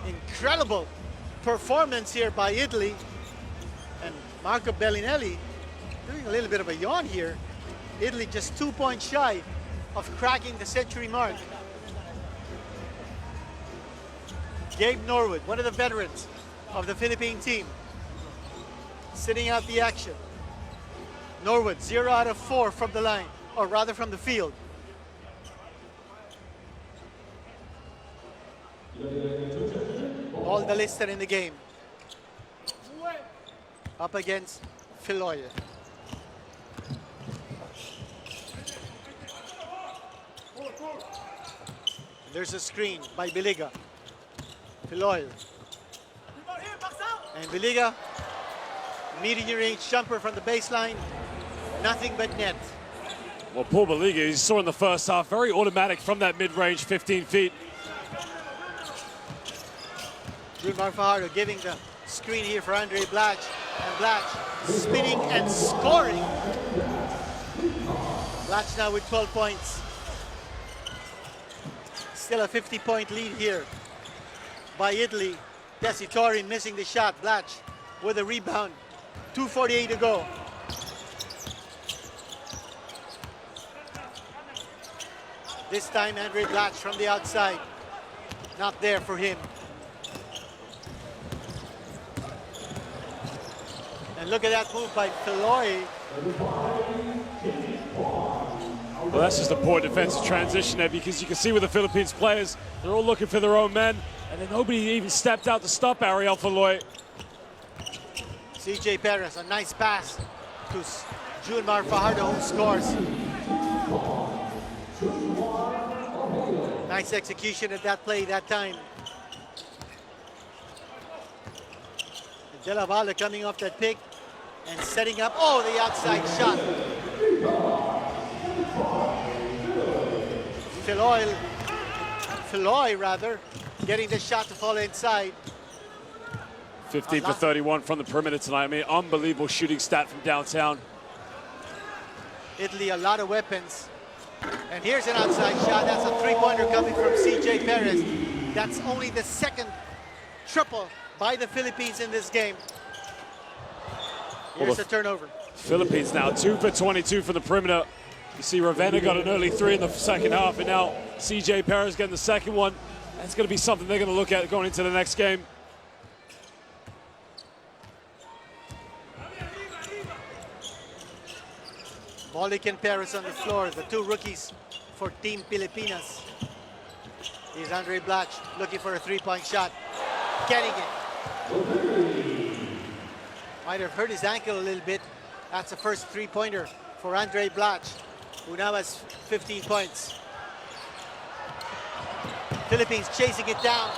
Incredible performance here by Italy. And Marco Bellinelli doing a little bit of a yawn here. Italy just 2 points shy of cracking the century mark. Gabe Norwood, one of the veterans of the Philippine team, sitting out the action. Norwood, 0 out of 4 from the line, or rather from the field. All the listed in the game. Up against Filoye. There's a screen by Biliga. Filoye. And Biliga, medium range jumper from the baseline. Nothing but net. Well, Paul Biliga, you saw in the first half, very automatic from that mid-range, 15 feet. Junmar Fajardo giving the screen here for Andre Blatch. And Blatch spinning and scoring. Blatch now with 12 points. Still a 50-point lead here by Italy. Tessitore missing the shot. Blatch with a rebound. 2:48 to go. This time Andre Blatch from the outside. Not there for him. And look at that move by Filoye. Well, that's just a poor defensive transition there, because you can see with the Philippines players, they're all looking for their own men, and then nobody even stepped out to stop Ariel Filoye. CJ Perez, a nice pass to Junmar Fajardo, who scores. Nice execution at that play that time. Della Valle coming off that pick and setting up, oh, the outside shot. Filoye rather, getting the shot to fall inside. 15 for 31 from the perimeter tonight. I mean, unbelievable shooting stat from downtown. Italy, a lot of weapons. And here's an outside shot. That's a three-pointer coming from CJ Perez. That's only the second triple by the Philippines in this game. Here's the turnover. Philippines now 2 for 22 from the perimeter. You see Ravenna got an early 3 in the second half, and now CJ Perez getting the second one. That's going to be something they're going to look at going into the next game. Molik and Perez on the floor, the two rookies for Team Pilipinas. Here's Andre Blatch looking for a three-point shot, getting it. Might have hurt his ankle a little bit. That's the first three-pointer for Andre Blatch, who now has 15 points. Philippines chasing it down.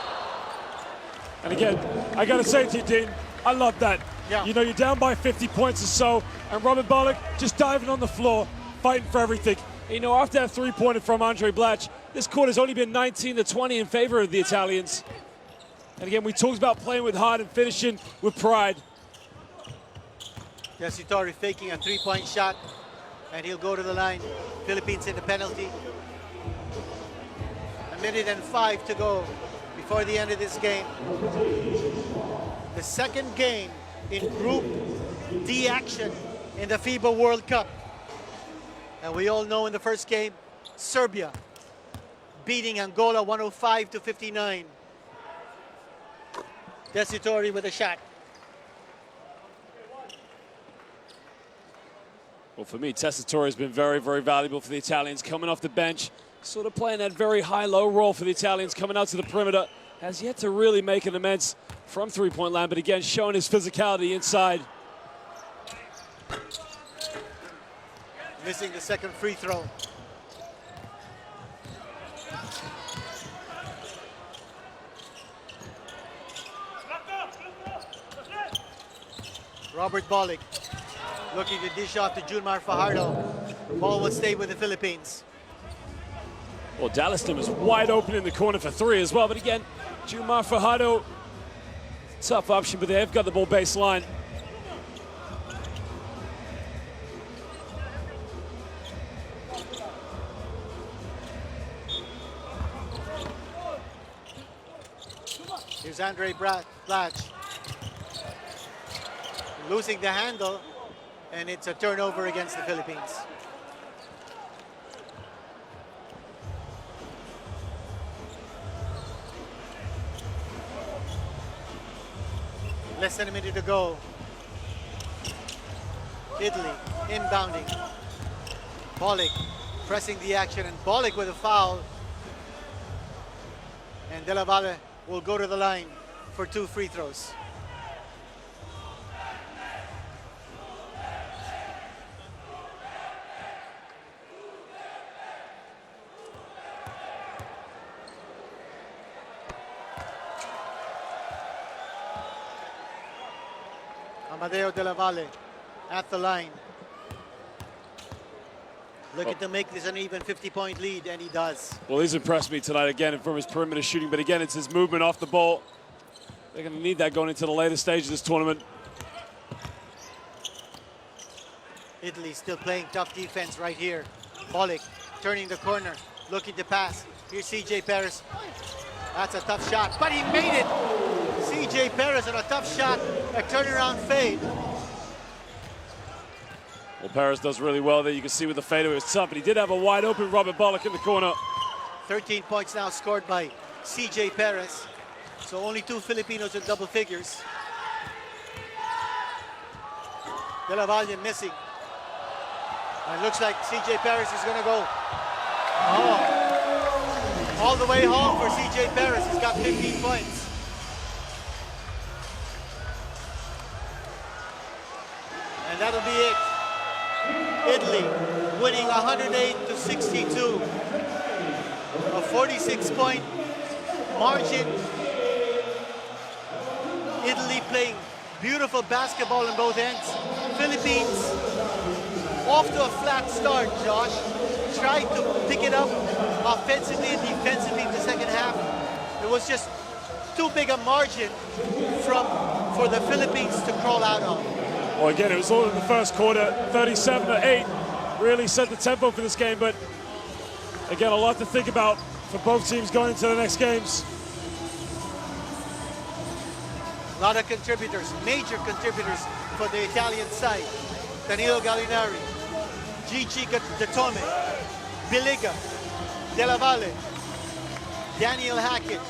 And again, I got to say to you, Dean, I love that. Yeah. You know, you're down by 50 points or so, and Robert Barlick just diving on the floor, fighting for everything. You know, after that three-pointer from Andre Blatch, this quarter's only been 19 to 20 in favor of the Italians. And again, we talked about playing with heart and finishing with pride. Tessitore faking a three-point shot, and he'll go to the line. Philippines in the penalty. 1:05 to go before the end of this game. The second game in Group D action in the FIBA World Cup. And we all know in the first game, Serbia beating Angola 105 to 59. Tessitore with a shot. Well, for me, Tessitore has been very, very valuable for the Italians coming off the bench, sort of playing that very high-low role for the Italians coming out to the perimeter. Has yet to really make an immense from three-point land, but again, showing his physicality inside. Missing the second free throw. Robert Barlick Looking to dish off to Junmar Fajardo. The ball will stay with the Philippines. Well, Dallaston was wide open in the corner for three as well, but again, Junmar Fajardo, tough option, but they've got the ball baseline. Here's Andre Blatch. Losing the handle, and it's a turnover against the Philippines. Less than a minute to go. Italy inbounding. Bolick pressing the action, and Bolick with a foul. And Della Valle will go to the line for 2 free throws. Amadeo Della Valle at the line. Looking to make this an even 50-point lead, and he does. Well, he's impressed me tonight again from his perimeter shooting, but again, it's his movement off the ball. They're going to need that going into the later stage of this tournament. Italy still playing tough defense right here. Bolick turning the corner, looking to pass. Here's CJ Perez. That's a tough shot, but he made it. CJ Perez on a tough shot, a turnaround fade. Well, Perez does really well there. You can see with the fadeaway it was tough, but he did have a wide open Robert Bolick in the corner. 13 points now scored by CJ Perez. So only 2 Filipinos in double figures. Della Valle missing. And it looks like CJ Perez is going to go. Oh, all the way home for CJ Perez. He's got 15 points. And that'll be it. Italy winning 108-62. A 46-point margin. Italy playing beautiful basketball on both ends. Philippines off to a flat start, Josh. Tried to pick it up offensively and defensively in the second half. It was just too big a margin for the Philippines to crawl out of. Well, again, it was all in the first quarter, 37-8. Really set the tempo for this game, but again, a lot to think about for both teams going into the next games. A lot of contributors, major contributors for the Italian side. Danilo Gallinari, Gigi Datome, Biliga, Della Valle, Daniel Hackett,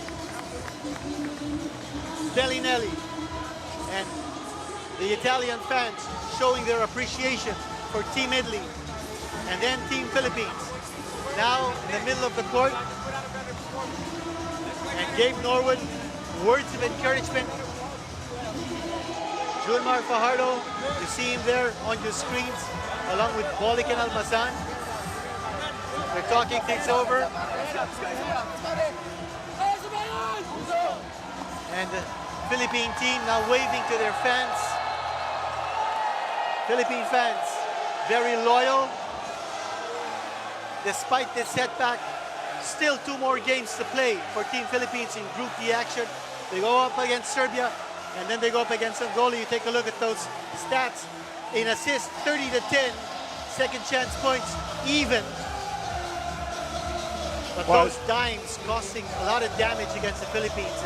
Bellinelli, and the Italian fans showing their appreciation for Team Italy and then Team Philippines. Now in the middle of the court, and Gabe Norwood, words of encouragement. Junmar Fajardo, you see him there on your screens, along with Bolick and Almazan. They're talking things over. And the Philippine team now waving to their fans. Philippine fans, very loyal. Despite this setback, still 2 more games to play for Team Philippines in Group D action. They go up against Serbia, and then they go up against Angola. You take a look at those stats. In assists, 30-10. Second chance points, even. But those dimes costing a lot of damage against the Philippines.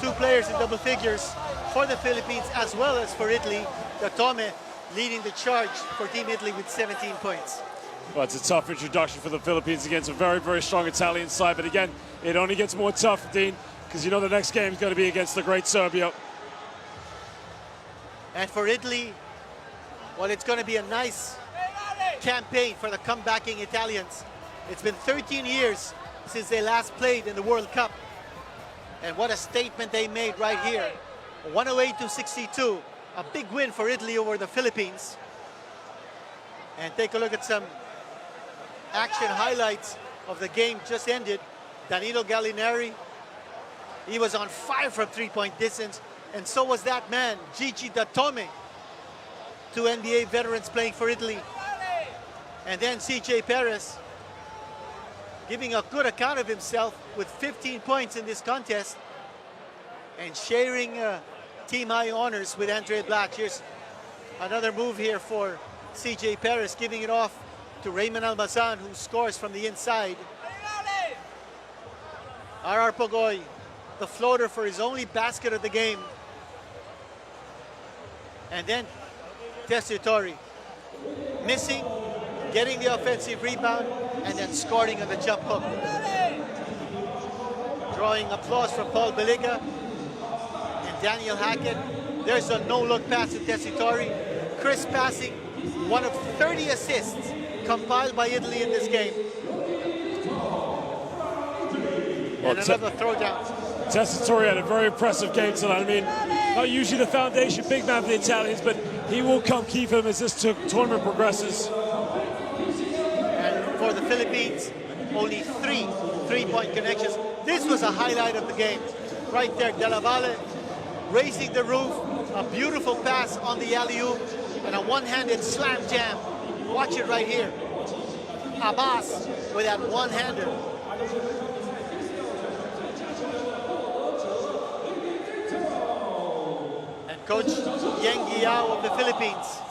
2 players in double figures for the Philippines as well as for Italy. Datome leading the charge for Team Italy with 17 points. Well, it's a tough introduction for the Philippines against a very, very strong Italian side. But again, it only gets more tough, Dean, because you know the next game is going to be against the great Serbia. And for Italy, well, it's going to be a nice campaign for the comebacking Italians. It's been 13 years since they last played in the World Cup. And what a statement they made right here. 108-62, a big win for Italy over the Philippines. And take a look at some action highlights of the game just ended. Danilo Gallinari, he was on fire from 3-point distance, and so was that man, Gigi Datome. two NBA veterans playing for Italy. And then CJ Perez giving a good account of himself with 15 points in this contest and sharing team high honors with Andre Black. Here's another move here for CJ Perez, giving it off to Raymond Almazan, who scores from the inside. RR Pogoy, the floater for his only basket of the game. And then Tessitore missing, getting the offensive rebound, and then scoring on the jump hook. Drawing applause from Paul Beliga and Daniel Hackett. There's a no-look pass to Tessitore. Crisp passing, one of 30 assists compiled by Italy in this game. And another throwdown. Tessitore had a very impressive game tonight. I mean, not usually the foundation big man for the Italians, but he will come key for them as this tournament progresses. And for the Philippines, only 3 three-point connections. This was a highlight of the game. Right there, Della Valle raising the roof, a beautiful pass on the alley-oop, and a one-handed slam jam. Watch it right here. Abbas with that one-hander. And Coach Yang Giao of the Philippines,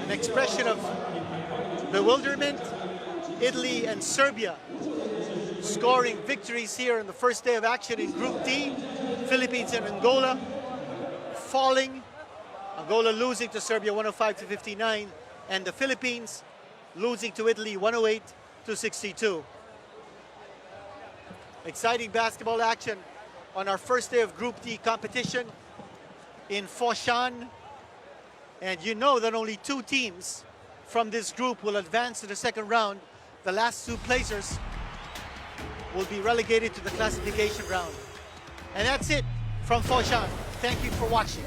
an expression of bewilderment. Italy and Serbia scoring victories here in the first day of action in Group D. Philippines and Angola falling. Angola losing to Serbia 105-59, and the Philippines losing to Italy 108-62. Exciting basketball action on our first day of Group D competition in Foshan. And you know that only 2 teams from this group will advance to the second round. The last 2 placers will be relegated to the classification round. And that's it from Foshan. Thank you for watching.